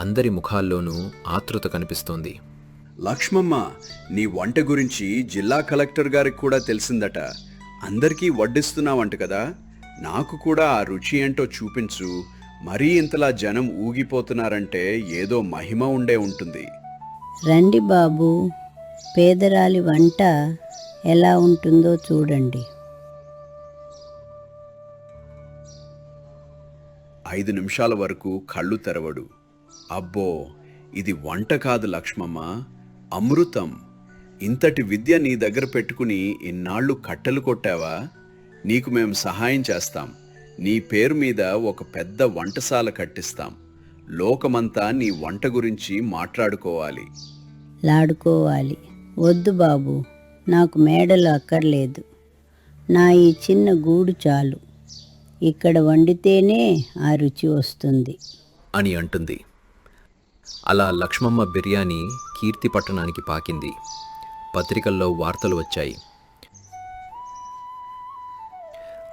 అందరి ముఖాల్లోనూ ఆతృత కనిపిస్తోంది. లక్ష్మమ్మ, నీ వంట గురించి జిల్లా కలెక్టర్ గారికి కూడా తెలిసిందట. అందరికీ వడ్డిస్తున్నావంట కదా. నాకు కూడా ఆ రుచి ఏంటో చూపించు. మరీ ఇంతలా జనం ఊగిపోతున్నారంటే ఏదో మహిమ ఉండే ఉంటుంది రండి బాబు, పేదరాలి వంట ఎలా ఉంటుందో చూడండి. 5 నిమిషాల వరకు కళ్ళు తెరవడు. అబ్బో, ఇది వంట కాదు లక్ష్మమ్మ, అమృతం. ఇంతటి విద్య నీ దగ్గర పెట్టుకుని ఇన్నాళ్ళు కట్టెలు కొట్టావా? నీకు మేము సహాయం చేస్తాం. నీ పేరు మీద ఒక పెద్ద వంటశాల కట్టిస్తాం. లోకమంతా నీ వంట గురించి మాట్లాడుకోవాలి. లాడుకోవాలి. వద్దు బాబు, నాకు మేడలు అక్కర్లేదు. నా ఈ చిన్న గూడు చాలు. ఇక్కడ వండితేనే ఆ రుచి వస్తుంది అని అంటుంది. అలా లక్ష్మమ్మ బిర్యానీ కీర్తి పట్టణానికి పాకింది. పత్రికల్లో వార్తలు వచ్చాయి.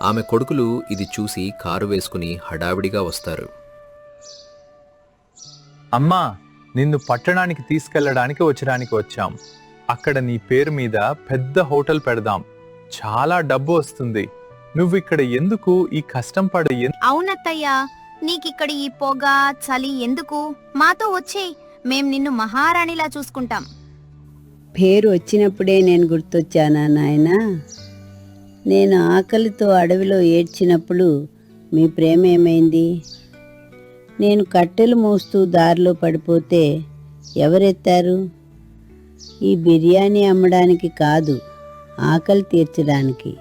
ఆమె కొడుకులు ఇది చూసి కారు వేసుకుని హడావిడిగా వస్తారు. అమ్మా, నిన్ను పట్టణానికి తీసుకెళ్ళడానికి వచ్చాం. అక్కడ నీ పేరు మీద పెద్ద హోటల్ పెడదాం. చాలా డబ్బు వస్తుంది. నువ్వు ఇక్కడ ఎందుకు ఈ కష్టం పడే? అవునత్తయ్యా, నీకిక్కడ ఈ పొగ చలి ఎందుకు? మాతో వచ్చేయ్, మేం నిన్ను మహారాణిలా చూసుకుంటాం. పేరు వచ్చినప్పుడే నేను గుర్తొచ్చానా నాయనా? నేను ఆకలితో అడవిలో ఏడ్చినప్పుడు మీ ప్రేమ ఏమైంది? నేను కట్టెలు మోస్తూ దారిలో పడిపోతే ఎవరెత్తారు? ఈ బిర్యానీ అమ్మడానికి కాదు, ఆకలి తీర్చడానికి.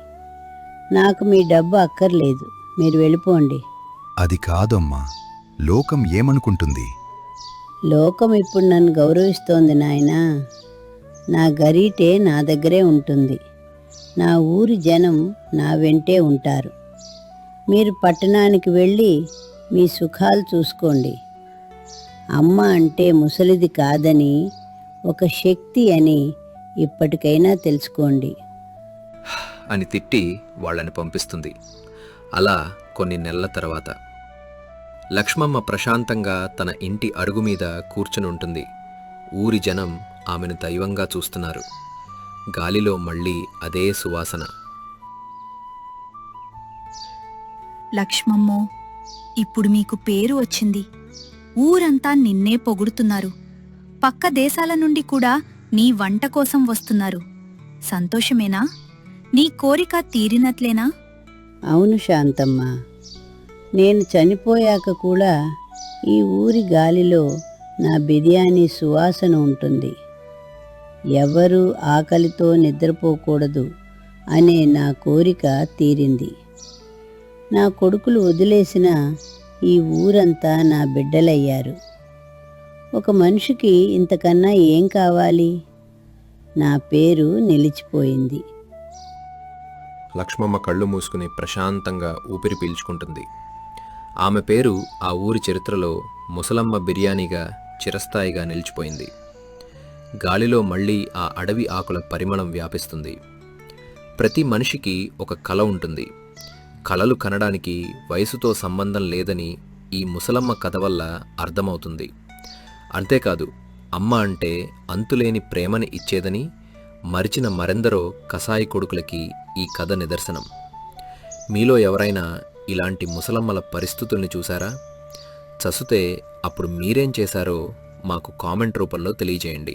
నాకు మీ డబ్బు అక్కర్లేదు, మీరు వెళ్ళిపోండి. అది కాదమ్మా, లోకం ఏమనుకుంటుంది? లోకం ఇప్పుడు నన్ను గౌరవిస్తోంది నాయనా. నా గరీటే నా దగ్గరే ఉంటుంది. నా ఊరి జనం నా వెంటే ఉంటారు. మీరు పట్టణానికి వెళ్ళి మీ సుఖాలు చూసుకోండి. అమ్మ అంటే ముసలిది కాదని, ఒక శక్తి అని ఇప్పటికైనా తెలుసుకోండి అని తిట్టి వాళ్ళని పంపిస్తుంది. అలా కొన్ని నెలల తర్వాత లక్ష్మమ్మ ప్రశాంతంగా తన ఇంటి అరుగు మీద కూర్చుని ఉంటుంది. ఊరి జనం ఆమెను దైవంగా చూస్తున్నారు. గాలిలో మళ్ళీ అదే సువాసన. లక్ష్మమ్మో, ఇప్పుడు మీకు పేరు వచ్చింది. ఊరంతా నిన్నే పొగుడుతున్నారు. పక్క దేశాల నుండి కూడా నీ వంట కోసం వస్తున్నారు. సంతోషమేనా? నీ కోరిక తీరినట్లేనా? అవును శాంతమ్మ, నేను చనిపోయాక కూడా ఈ ఊరి గాలిలో నా బిర్యానీ సువాసన ఉంటుంది. ఎవరూ ఆకలితో నిద్రపోకూడదు అనే నా కోరిక తీరింది. నా కొడుకులు వదిలేసిన ఈ ఊరంతా నా బిడ్డలయ్యారు. ఒక మనిషికి ఇంతకన్నా ఏం కావాలి? నా పేరు నిలిచిపోయింది. లక్ష్మమ్మ కళ్ళు మూసుకుని ప్రశాంతంగా ఊపిరి పీల్చుకుంటుంది. ఆమె పేరు ఆ ఊరి చరిత్రలో ముసలమ్మ బిర్యానీగా చిరస్థాయిగా నిలిచిపోయింది. గాలిలో మళ్ళీ ఆ అడవి ఆకుల పరిమళం వ్యాపిస్తుంది. ప్రతి మనిషికి ఒక కల ఉంటుంది. కలలు కనడానికి వయసుతో సంబంధం లేదని ఈ ముసలమ్మ కథ వల్ల అర్థమవుతుంది. అంతేకాదు, అమ్మ అంటే అంతులేని ప్రేమని ఇచ్చేదని మరిచిన మరెందరో కసాయి కొడుకులకి ఈ కథ నిదర్శనం. మీలో ఎవరైనా ఇలాంటి ముసలమ్మల పరిస్థితుల్ని చూసారా? చసుతే అప్పుడు మీరేం చేశారో మాకు కామెంట్ రూపంలో తెలియజేయండి.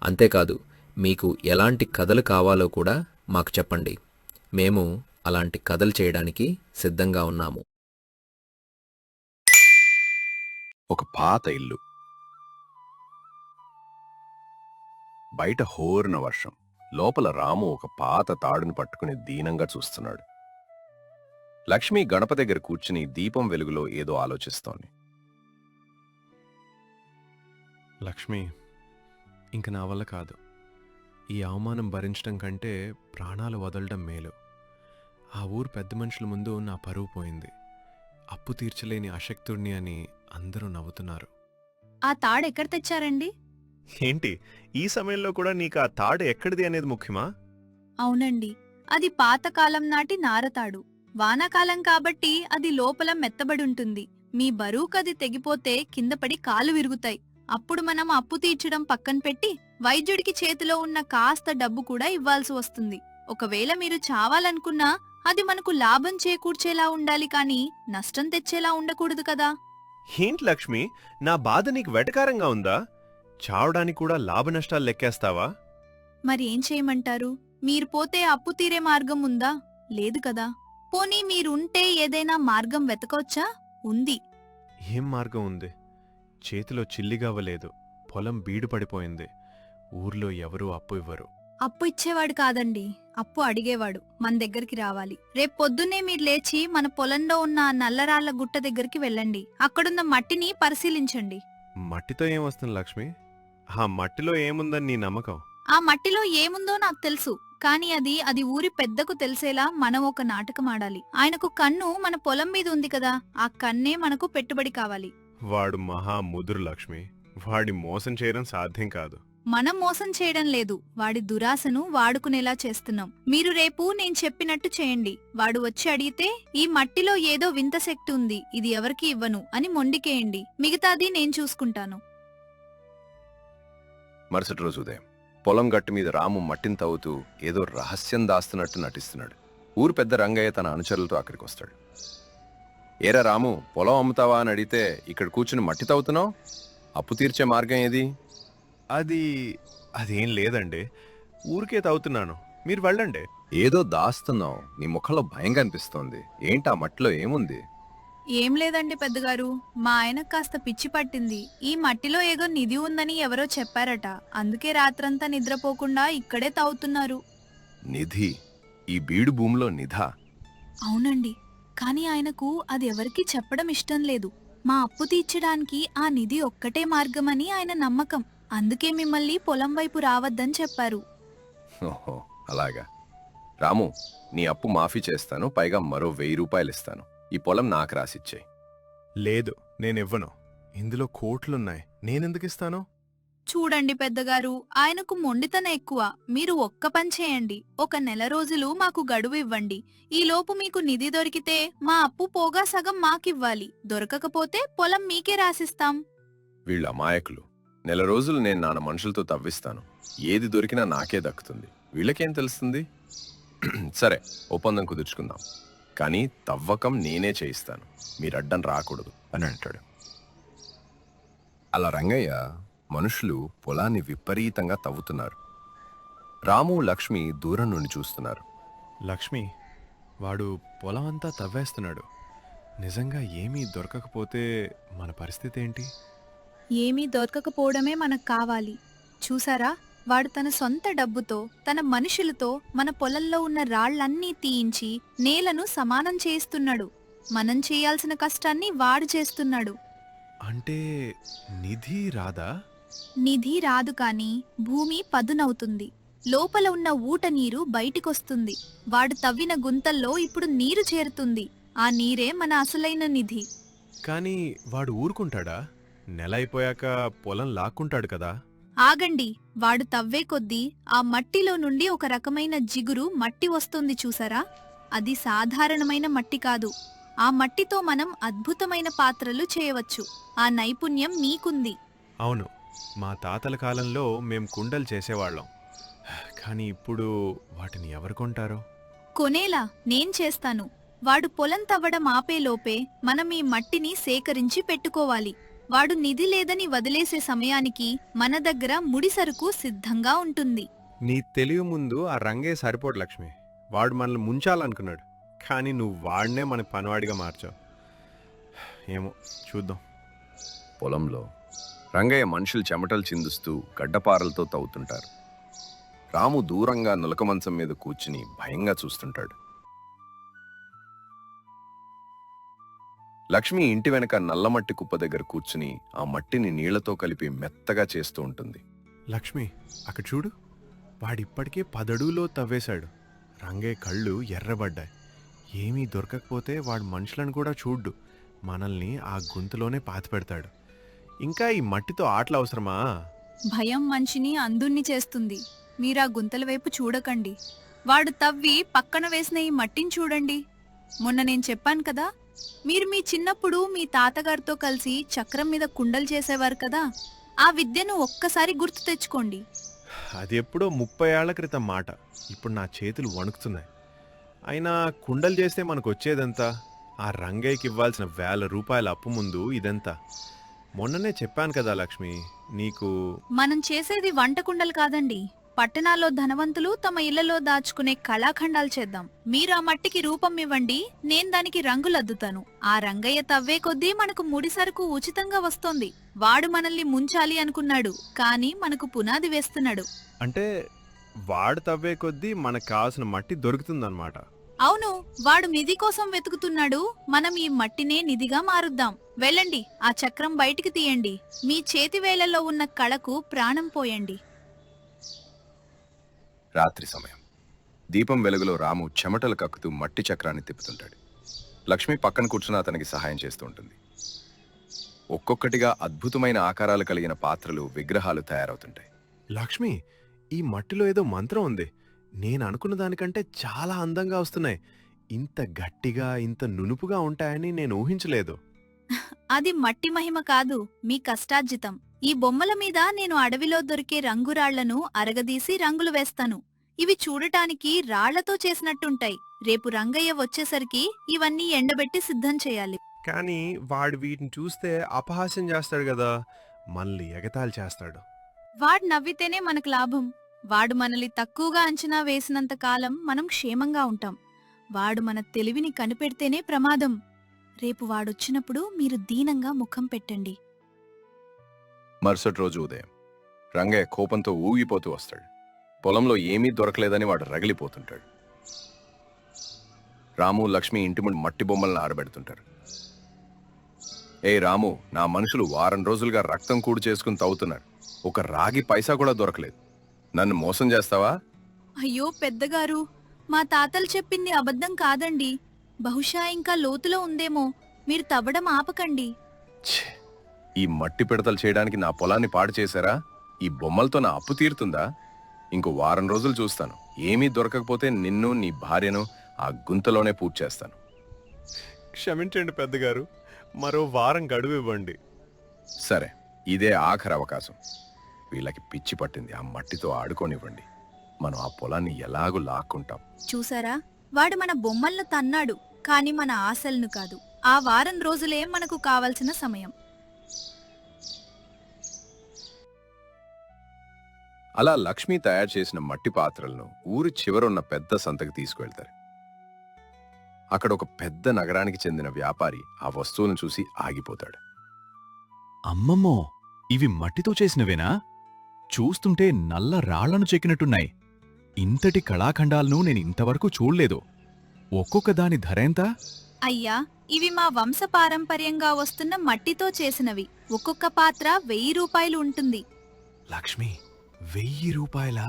అంతేకాదు, మీకు ఎలాంటి కథలు కావాలో కూడా మాకు చెప్పండి. మేము అలాంటి కథలు చేయడానికి సిద్ధంగా ఉన్నాము. ఒక పాత ఇల్లు. బయట హోరున వర్షం. లోపల రాము ఒక పాత తాడుని పట్టుకుని దీనంగా చూస్తున్నాడు. లక్ష్మి గడప దగ్గర కూర్చుని దీపం వెలుగులో ఏదో ఆలోచిస్తోంది. లక్ష్మి, ఇంక నా వల్ల కాదు. ఈ అవమానం భరించడం కంటే ప్రాణాలు వదలడం మేలు. ఆ ఊరు పెద్ద మనుషుల ముందు నా పరువు పోయింది. అప్పు తీర్చలేని అశక్తుడిని అని అందరూ నవ్వుతున్నారు. ఆ తాడు ఎక్కడ తెచ్చారండి? ఏంటి, ఈ సమయంలో కూడా నీకు ఆ తాడు ఎక్కడిది అనేది ముఖ్యమా? అవునండి, అది పాతకాలం నాటి నారతాడు. వానాకాలం కాబట్టి అది లోపల మెత్తబడుంటుంది. మీ బరువుకది తెగిపోతే కిందపడి కాలు విరుగుతాయి. అప్పుడు మనం అప్పు తీర్చడం పక్కన పెట్టి వైద్యుడికి చేతిలో ఉన్న కాస్త డబ్బు కూడా ఇవ్వాల్సి వస్తుంది. ఒకవేళ మీరు చావాలనుకున్నా అది మనకు లాభం చేకూర్చేలా ఉండాలి, కానీ నష్టం తెచ్చేలా ఉండకూడదు కదా. ఏంటి లక్ష్మి, నా బాధ నీకు వెటకారంగా ఉందా? చావడానికి కూడా లాభ నష్టాలు లెక్కేస్తావా? మరి ఏం చేయమంటారు? మీరు పోతే అప్పు తీరే మార్గం ఉందా? లేదు కదా. పోనీ మీరుంటే ఏదైనా మార్గం వెతకొచ్చా? ఉంది. ఏం మార్గం ఉంది? చేతిలో చిల్లిగవ్వలేదు, పొలం బీడు పడిపోయింది, ఊర్లో ఎవరూ అప్పు ఇవ్వరు. అప్పు ఇచ్చేవాడు కాదండి, అప్పు అడిగేవాడు మన దగ్గరికి రావాలి. రేపు పొద్దున్నే మీరు లేచి మన పొలంలో ఉన్న ఆ నల్లరాళ్ల గుట్ట దగ్గరికి వెళ్ళండి. అక్కడున్న మట్టిని పరిశీలించండి. మట్టితో ఏం వస్తుంది లక్ష్మి? ఆ మట్టిలో ఏముందని నీ నమ్మకం? ఆ మట్టిలో ఏముందో నాకు తెలుసు, కానీ అది ఊరి పెద్దకు తెలిసేలా మనం ఒక నాటకం ఆడాలి. ఆయనకు కన్ను మన పొలం మీద ఉంది కదా, ఆ కన్నే మనకు పెట్టుబడి కావాలి. వాడు మహా ముదురు లక్ష్మి, వాడి మోసం చేయడం సాధ్యం కాదు. మనం మోసం చేయడం లేదు, వాడి దురాశను వాడుకునేలా చేస్తున్నాం. మీరు రేపు నేను చెప్పినట్టు చేయండి. వాడు వచ్చి అడిగితే ఈ మట్టిలో ఏదో వింత శక్తి ఉంది, ఇది ఎవరికి ఇవ్వను అని మొండికేయండి. మిగతాది నేను చూసుకుంటాను. మరుసటి రోజు ఉదయం పొలం గట్టు మీద రాము మట్టిని తవ్వుతూ ఏదో రహస్యం దాస్తున్నట్టు నటిస్తున్నాడు. ఊరు పెద్ద రంగయ్య తన అనుచరులతో అక్కడికి వస్తాడు. ఏరా రాము, పొలం అమ్ముతావా అని అడిగితే ఇక్కడ కూర్చుని మట్టి తవ్వుతున్నావు? అప్పు తీర్చే మార్గం ఏది? అదేం లేదండి, ఊరికే తవ్వుతున్నాను, మీరు వెళ్ళండి. ఏదో దాస్తున్నావు, నీ ముఖంలో భయంగా అనిపిస్తోంది. ఏంటి ఆ మట్టిలో ఏముంది? ఏం లేదండి పెద్దగారు, మా ఆయనకు కాస్త పిచ్చి పట్టింది. ఈ మట్టిలో ఏదో నిధి ఉందని ఎవరో చెప్పారట, అందుకే రాత్రంతా నిద్రపోకుండా ఇక్కడే తవ్వుతున్నారు. నిధి? ఈ బీడు భూమిలో నిధా? అవునండి, కాని ఆయనకు అది ఎవరికీ చెప్పడం ఇష్టం లేదు. మా అప్పు తీర్చడానికి ఆ నిధి ఒక్కటే మార్గమని ఆయన నమ్మకం. అందుకే మిమ్మల్ని పొలం వైపు రావద్దని చెప్పారు. ఓహో, అలాగా. రాము, నీ అప్పు మాఫీ చేస్తాను, పైగా మరో 1000 రూపాయలు ఇస్తాను. ఈ పొలం నాకు రాసిచ్చేయి. లేదు, నేనివ్వను. ఇందులో కోట్లున్నాయి, నేనెందుకు ఇస్తాను? చూడండి పెద్దగారు, ఆయనకు మొండితనం ఎక్కువ. మీరు ఒక్క పని చేయండి, 1 నెల రోజులు మాకు గడువు ఇవ్వండి. ఈలోపు మీకు నిధి దొరికితే మా అప్పు పోగా సగం మాకివ్వాలి. దొరకకపోతే పొలం మీకే రాసిస్తాం. వీళ్ళ అమాయకులు. నెల రోజులు నేను నాన్న మనుషులతో తవ్విస్తాను, ఏది దొరికినా నాకే దక్కుతుంది. వీళ్ళకేం తెలుస్తుంది? సరే, ఒప్పందం కుదుర్చుకుందాం, కానీ తవ్వకం నేనే చేయిస్తాను, మీరు అడ్డం రాకూడదు అని అంటాడు. అలా రంగయ్య మనుషులు పొలాన్ని విపరీతంగా తవ్వుతున్నారు. రాము, లక్ష్మి దూరం నుండి చూస్తున్నారు. లక్ష్మి, వాడు పొలం అంతా తవ్వేస్తున్నాడు. నిజంగా ఏమీ దొరకకపోతే మన పరిస్థితి ఏంటి? ఏమీ దొరకకపోవడమే మనకు కావాలి. చూసారా, వాడు తన సొంత డబ్బుతో, తన మనుషులతో మన పొలంలో ఉన్న రాళ్లన్నీ తీయించి నేలను సమానం చేస్తున్నాడు. మనం చేయాల్సిన కష్టాన్ని వాడు చేస్తున్నాడు. అంటే నిధి రాదా? నిధి రాదు, కాని భూమి పదునవుతుంది. లోపల ఉన్న ఊట నీరు బయటికొస్తుంది. వాడు తవ్విన గుంతల్లో ఇప్పుడు నీరు చేరుతుంది. ఆ నీరే మన అసలైన నిధి. కానీ వాడు ఊరుకుంటాడా? నెల అయిపోయాక పొలం లాక్కుంటాడు కదా. ఆగండి, వాడు తవ్వే కొద్దీ ఆ మట్టిలో నుండి ఒక రకమైన జిగురు మట్టి వస్తుంది చూసారా? అది సాధారణమైన మట్టి కాదు. ఆ మట్టితో మనం అద్భుతమైన పాత్రలు చేయవచ్చు. ఆ నైపుణ్యం మీకుంది. అవును, మా తాతల కాలంలో మేం కుండలు చేసేవాళ్ళం. కానీ ఇప్పుడు వాటిని ఎవరు కొంటారో? కొనేలా నేను చేస్తాను. వాడు పొలం తవ్వడం ఆపేలోపే మనం ఈ మట్టిని సేకరించి పెట్టుకోవాలి. వాడు నిధి లేదని వదిలేసే సమయానికి మన దగ్గర ముడిసరుకు సిద్ధంగా ఉంటుంది. నీ తెలివి ముందు ఆ రంగే సరిపోడు లక్ష్మి. వాడు మనల్ని ముంచాలనుకున్నాడు, కానీ నువ్వు వాడినే మన పనివాడిగా మార్చావు. ఏమో చూద్దాం. పొలంలో రంగయ్య మనుషులు చెమటలు చిందుస్తూ గడ్డపారలతో తవ్వుతుంటారు. రాము దూరంగా నులక మంచం మీద కూర్చుని భయంగా చూస్తుంటాడు. లక్ష్మి ఇంటి వెనక నల్లమట్టి కుప్ప దగ్గర కూర్చుని ఆ మట్టిని నీళ్లతో కలిపి మెత్తగా చేస్తూ ఉంటుంది. లక్ష్మి, అక్కడ చూడు, వాడిప్పటికే 10 అడుగులో తవ్వేశాడు. రంగయ్య కళ్ళు ఎర్రబడ్డాయి. ఏమీ దొరకకపోతే వాడు మనుషులను కూడా చూడ్డు, మనల్ని ఆ గుంతలోనే పాతిపెడతాడు. ఇంకా ఈ మట్టితో ఆటలు అవసరమా? భయం మనిషిని అంధుణ్ణి చేస్తుంది. మీరా గుంతల వైపు చూడకండి. వాడు తవ్వి పక్కన వేసిన ఈ మట్టిని చూడండి. మొన్న నేను చెప్పాను కదా, మీరు మీ చిన్నప్పుడు మీ తాతగారితో కలిసి చక్రం మీద కుండలు చేసేవారు కదా, ఆ విద్యను ఒక్కసారి గుర్తు తెచ్చుకోండి. అది ఎప్పుడో 30 ఏళ్ల క్రితం మాట. ఇప్పుడు నా చేతులు వణుకుతున్నాయి. అయినా కుండలు చేస్తే మనకు వచ్చేదంతా? ఆ రంగయ్యకి ఇవ్వాల్సిన 1000 రూపాయల అప్పు ముందు ఇదంతా. మొన్ననే చెప్పాను కదా లక్ష్మి, నీకు మనం చేసేది వంట కుండలు కాదండి. పట్టణాల్లో ధనవంతులు తమ ఇళ్లలో దాచుకునే కళాఖండాలు చేద్దాం. మీరు ఆ మట్టికి రూపం ఇవ్వండి, నేను దానికి రంగులద్దుతాను. ఆ రంగయ్య తవ్వే కొద్దీ మనకు ముడి సరుకు ఉచితంగా వస్తోంది. వాడు మనల్ని ముంచాలి అనుకున్నాడు, కానీ మనకు పునాది వేస్తున్నాడు. అంటే వాడు తవ్వే కొద్దీ మనకు కావాల్సిన మట్టి దొరుకుతుందన్నమాట. అవును, వాడు నిధి కోసం వెతుకుతున్నాడు. మనం ఈ మట్టినే నిధిగా మారుద్దాం. వెళ్ళండి, ఆ చక్రం బయటికి తీయండి. మీ చేతి వేళ్లలో ఉన్న కళకు ప్రాణం పోయండి. రాత్రి సమయం. దీపం వెలుగులో రాము చెమటలు కక్కుతూ మట్టి చక్రాన్ని తిప్పుతుంటాడు. లక్ష్మి పక్కన కూర్చుని అతనికి సహాయం చేస్తూ ఉంటుంది. ఒక్కొక్కటిగా అద్భుతమైన ఆకారాలు కలిగిన పాత్రలు, విగ్రహాలు తయారవుతుంటాయి. లక్ష్మి, ఈ మట్టిలో ఏదో మంత్రం ఉంది. నేను అనుకున్న దానికంటే చాలా అందంగా వస్తున్నాయి. ఇంత గట్టిగా, ఇంత నునుపుగా ఉంటాయని నేను ఊహించలేదు. అది మట్టి మహిమ కాదు, మీ కష్టార్జితం. ఈ బొమ్మల మీద నేను అడవిలో దొరికే రంగురాళ్లను అరగదీసి రంగులు వేస్తాను. ఇవి చూడటానికి రాళ్లతో చేసినట్టుంటాయి. రేపు రంగయ్య వచ్చేసరికి ఇవన్నీ ఎండబెట్టి సిద్ధం చేయాలి. కానీ వాడు వీటిని చూస్తే అపహాస్యం చేస్తాడు కదా, మళ్ళీ ఎగతాళి చేస్తాడు. వాడు నవ్వితేనే మనకు లాభం. వాడు మనల్ని తక్కువగా అంచనా వేసినంత కాలం మనం క్షేమంగా ఉంటాం. వాడు మన తెలివిని కనిపెడితేనే ప్రమాదం. రేపు వాడొచ్చినప్పుడు మీరు దీనంగా ముఖం పెట్టండి. మరుసటి రోజు ఉదయం రంగయ్య కోపంతో ఊగిపోతూ వస్తాడు. పొలంలో ఏమీ దొరకలేదని వాడు రగిలిపోతుంటాడు. రాము, లక్ష్మి ఇంటి ముందు మట్టి బొమ్మలను ఆరబెడుతుంటారు. ఏ రాము, నా మనుషులు వారం రోజులుగా రక్తం కూడు చేసుకుని తవ్వుతున్నారు. ఒక రాగి పైసా కూడా దొరకలేదు. నన్ను మోసం చేస్తావా? అయ్యో పెద్దగారు, మా తాతలు చెప్పింది అబద్ధం కాదండి. బహుశా ఇంకా లోతులో ఉందేమో. మీరు తవ్వడం ఆపకండి. ఈ మట్టి పిడతలు చేయడానికి నా పొలాన్ని పాడు చేశారా? ఈ బొమ్మలతో నా అప్పు తీరుతుందా? ఇంకో వారం రోజులు చూస్తాను. ఏమీ దొరకకపోతే నిన్ను, నీ భార్యను ఆ గుంతలోనే పూర్తి చేస్తాను. క్షమించండి పెద్దగారు, మరో వారం గడువు ఇవ్వండి. సరే, ఇదే ఆఖరి అవకాశం. వీళ్ళకి పిచ్చి పట్టింది. ఆ మట్టితో ఆడుకోనివ్వండి. మనం ఆ పొలాన్ని ఎలాగూ లాక్కుంటాం. చూసారా, వాడు మన బొమ్మలను తన్నాడు, కాని మన ఆశలను కాదు. ఆ వారం రోజులే మనకు కావలసిన సమయం. అలా లక్ష్మి తయారు చేసిన మట్టి పాత్రలను ఊరి చివరున్న పెద్ద సంతకి తీసుకువెళ్తారు. అక్కడ ఒక పెద్ద నగరానికి చెందిన వ్యాపారి ఆ వస్తువులను చూసి ఆగిపోతాడు. అమ్మమ్మో, ఇవి మట్టితో చేసినవేనా? చూస్తుంటే నల్ల రాళ్లను చెక్కినట్టున్నాయి. ఇంతటి కళాఖండాలను నేనింతవరకు చూడలేదు. ఒక్కొక్క దాని ధరెంత? అయ్యా, ఇవి మా వంశపారంపర్యంగా వస్తున్న మట్టితో చేసినవి. ఒక్కొక్క పాత్ర 1000 రూపాయలు ఉంటుంది. లక్ష్మి, 1000 రూపాయలా?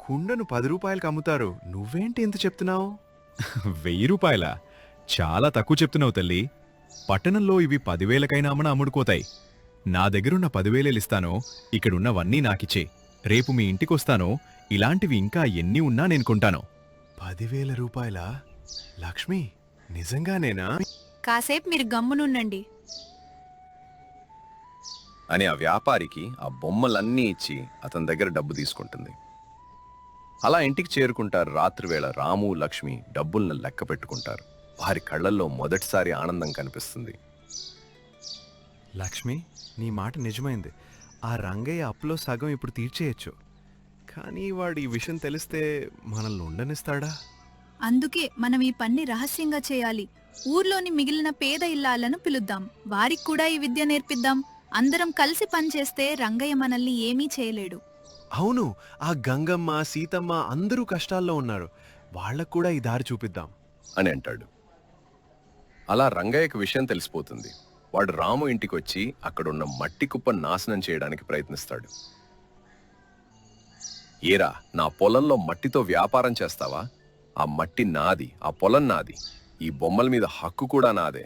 కుండను 10 రూపాయలకు అమ్ముతారు. నువ్వేంటి ఇంత చెప్తున్నావు? 1000 రూపాయలా? చాలా తక్కువ చెప్తున్నావు తల్లి. పట్టణంలో ఇవి 10,000కైనా అమ్ముడుకోతాయి. నా దగ్గరున్న 10,000 ఇస్తానో, ఇక్కడున్నవన్నీ నాకిచ్చే. రేపు మీ ఇంటికొస్తానో, ఇలాంటివి ఇంకా ఎన్ని ఉన్నా నేను కొంటాను. 10,000 రూపాయలా? లక్ష్మి, నిజంగానేనా? కాసేపు మీరు గమ్మునుండండి అని ఆ వ్యాపారికి ఆ బొమ్మలన్నీ ఇచ్చి అతని దగ్గర డబ్బు తీసుకుంటుంది. అలా ఇంటికి చేరుకుంటారు. రాత్రివేళ రాము, లక్ష్మి డబ్బులను లెక్క పెట్టుకుంటారు. వారి కళ్ళల్లో మొదటిసారి ఆనందం కనిపిస్తుంది. లక్ష్మి, నీ మాట నిజమైంది. ఆ రంగయ్య అప్పులో సగం ఇప్పుడు తీర్చేయచ్చు. కానీ వాడు ఈ విషయం తెలిస్తే మనల్ని ఉండనిస్తాడా? అందుకే మనం ఈ పని రహస్యంగా చేయాలి. ఊర్లోని మిగిలిన పేద ఇల్లాలను పిలుద్దాం. వారికి కూడా ఈ విద్య నేర్పిద్దాం. అందరం కలిసి పనిచేస్తే రంగయ్య మనల్ని ఏమీ చేయలేడు. అవును, ఆ గంగమ్మ, సీతమ్మ అందరూ కష్టాల్లో ఉన్నారు. వాళ్లకు కూడా ఈ దారి చూపిద్దాం అని అంటాడు. అలా రంగయ్యకు విషయం తెలిసిపోతుంది. వాడు రాము ఇంటికి వచ్చి అక్కడున్న మట్టి కుప్ప నాశనం చేయడానికి ప్రయత్నిస్తాడు. ఏరా, నా పొలంలో మట్టితో వ్యాపారం చేస్తావా? ఆ మట్టి నాది, ఆ పొలం నాది. ఈ బొమ్మల మీద హక్కు కూడా నాదే.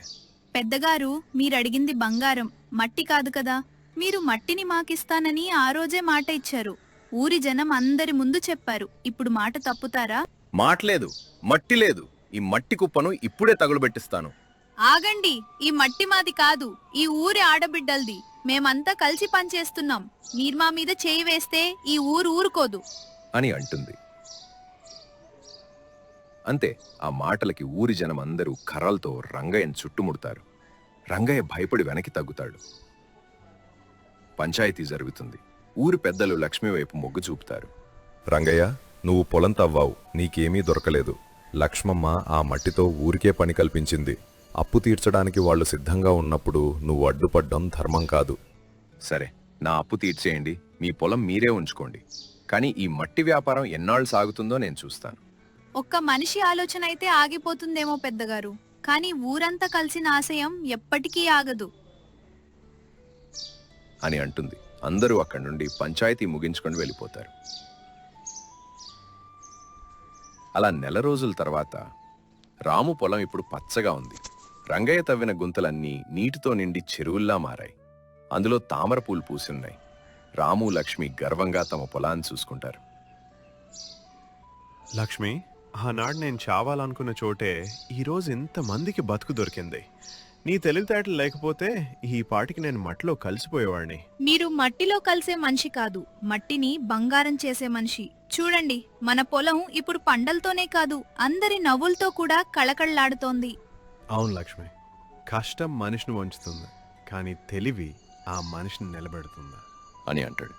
పెద్దగారు, మీరడిగింది బంగారం, మట్టి కాదు కదా. మీరు మట్టిని మాకిస్తానని ఆ రోజే మాట ఇచ్చారు. ఊరి జనం అందరి ముందు చెప్పారు. ఇప్పుడు మాట తప్పుతారా? మాట్లేదు, మట్టి లేదు. ఈ మట్టి కుప్పను ఇప్పుడే తగులుబెట్టిస్తాను. ఆగండి, ఈ మట్టి మాది కాదు, ఈ ఊరి ఆడబిడ్డల్ది. మేమంతా కలిసి పనిచేస్తున్నాం. మీరు మా మీద చేయి వేస్తే ఈ ఊరు ఊరుకోదు అని అంటుంది. అంతే, ఆ మాటలకి ఊరి జనం అందరూ కర్రలతో రంగయ్యను చుట్టుముడతారు. రంగయ్య భయపడి వెనక్కి తగ్గుతాడు. పంచాయతీ జరుగుతుంది. ఊరి పెద్దలు లక్ష్మి వైపు మొగ్గు చూపుతారు. రంగయ్య, నువ్వు పొలం తవ్వావు, నీకేమీ దొరకలేదు. లక్ష్మమ్మ ఆ మట్టితో ఊరికే పని కల్పించింది. అప్పు తీర్చడానికి వాళ్ళు సిద్ధంగా ఉన్నప్పుడు నువ్వు అడ్డుపడ్డం ధర్మం కాదు. సరే, నా అప్పు తీర్చేయండి, మీ పొలం మీరే ఉంచుకోండి. కానీ ఈ మట్టి వ్యాపారం ఎన్నాళ్ళు సాగుతుందో నేను చూస్తాను. ఒక్క మనిషి ఆలోచన అయితే ఆగిపోతుందేమో పెద్దగారు, కానీ ఊరంతా కలిసిన ఆశయం ఎప్పటికీ ఆగదు అని అంటుంది. అందరూ అక్కడి నుండి పంచాయతీ ముగించుకొని వెళ్ళిపోతారు. అలా నెల రోజుల తర్వాత రాము పొలం ఇప్పుడు పచ్చగా ఉంది. రంగయ్య తవ్విన గుంతలన్నీ నీటితో నిండి చెరువుల్లా మారాయి. అందులో తామర పూలు పూసున్నాయి. రాము, లక్ష్మి గర్వంగా తమ పొలాన్ని చూసుకుంటారు. లక్ష్మి, ఆనాడు నేను చావాలనుకున్న చోటే ఈరోజు ఇంతమందికి బతుకు దొరికింది. నీ తెలివితేటలు లేకపోతే ఈ పాటికి నేను మట్టిలో కలిసిపోయేవాడిని. మీరు మట్టిలో కలిసే మనిషి కాదు, మట్టిని బంగారం చేసే మనిషి. చూడండి, మన పొలం ఇప్పుడు పంటలతోనే కాదు, అందరి నవ్వులతో కూడా కళకళలాడుతోంది. అవును లక్ష్మి, కష్టం మనిషిని వంచుతుంది, కానీ తెలివి ఆ మనిషిని నిలబెడుతుంది అని అంటాడు.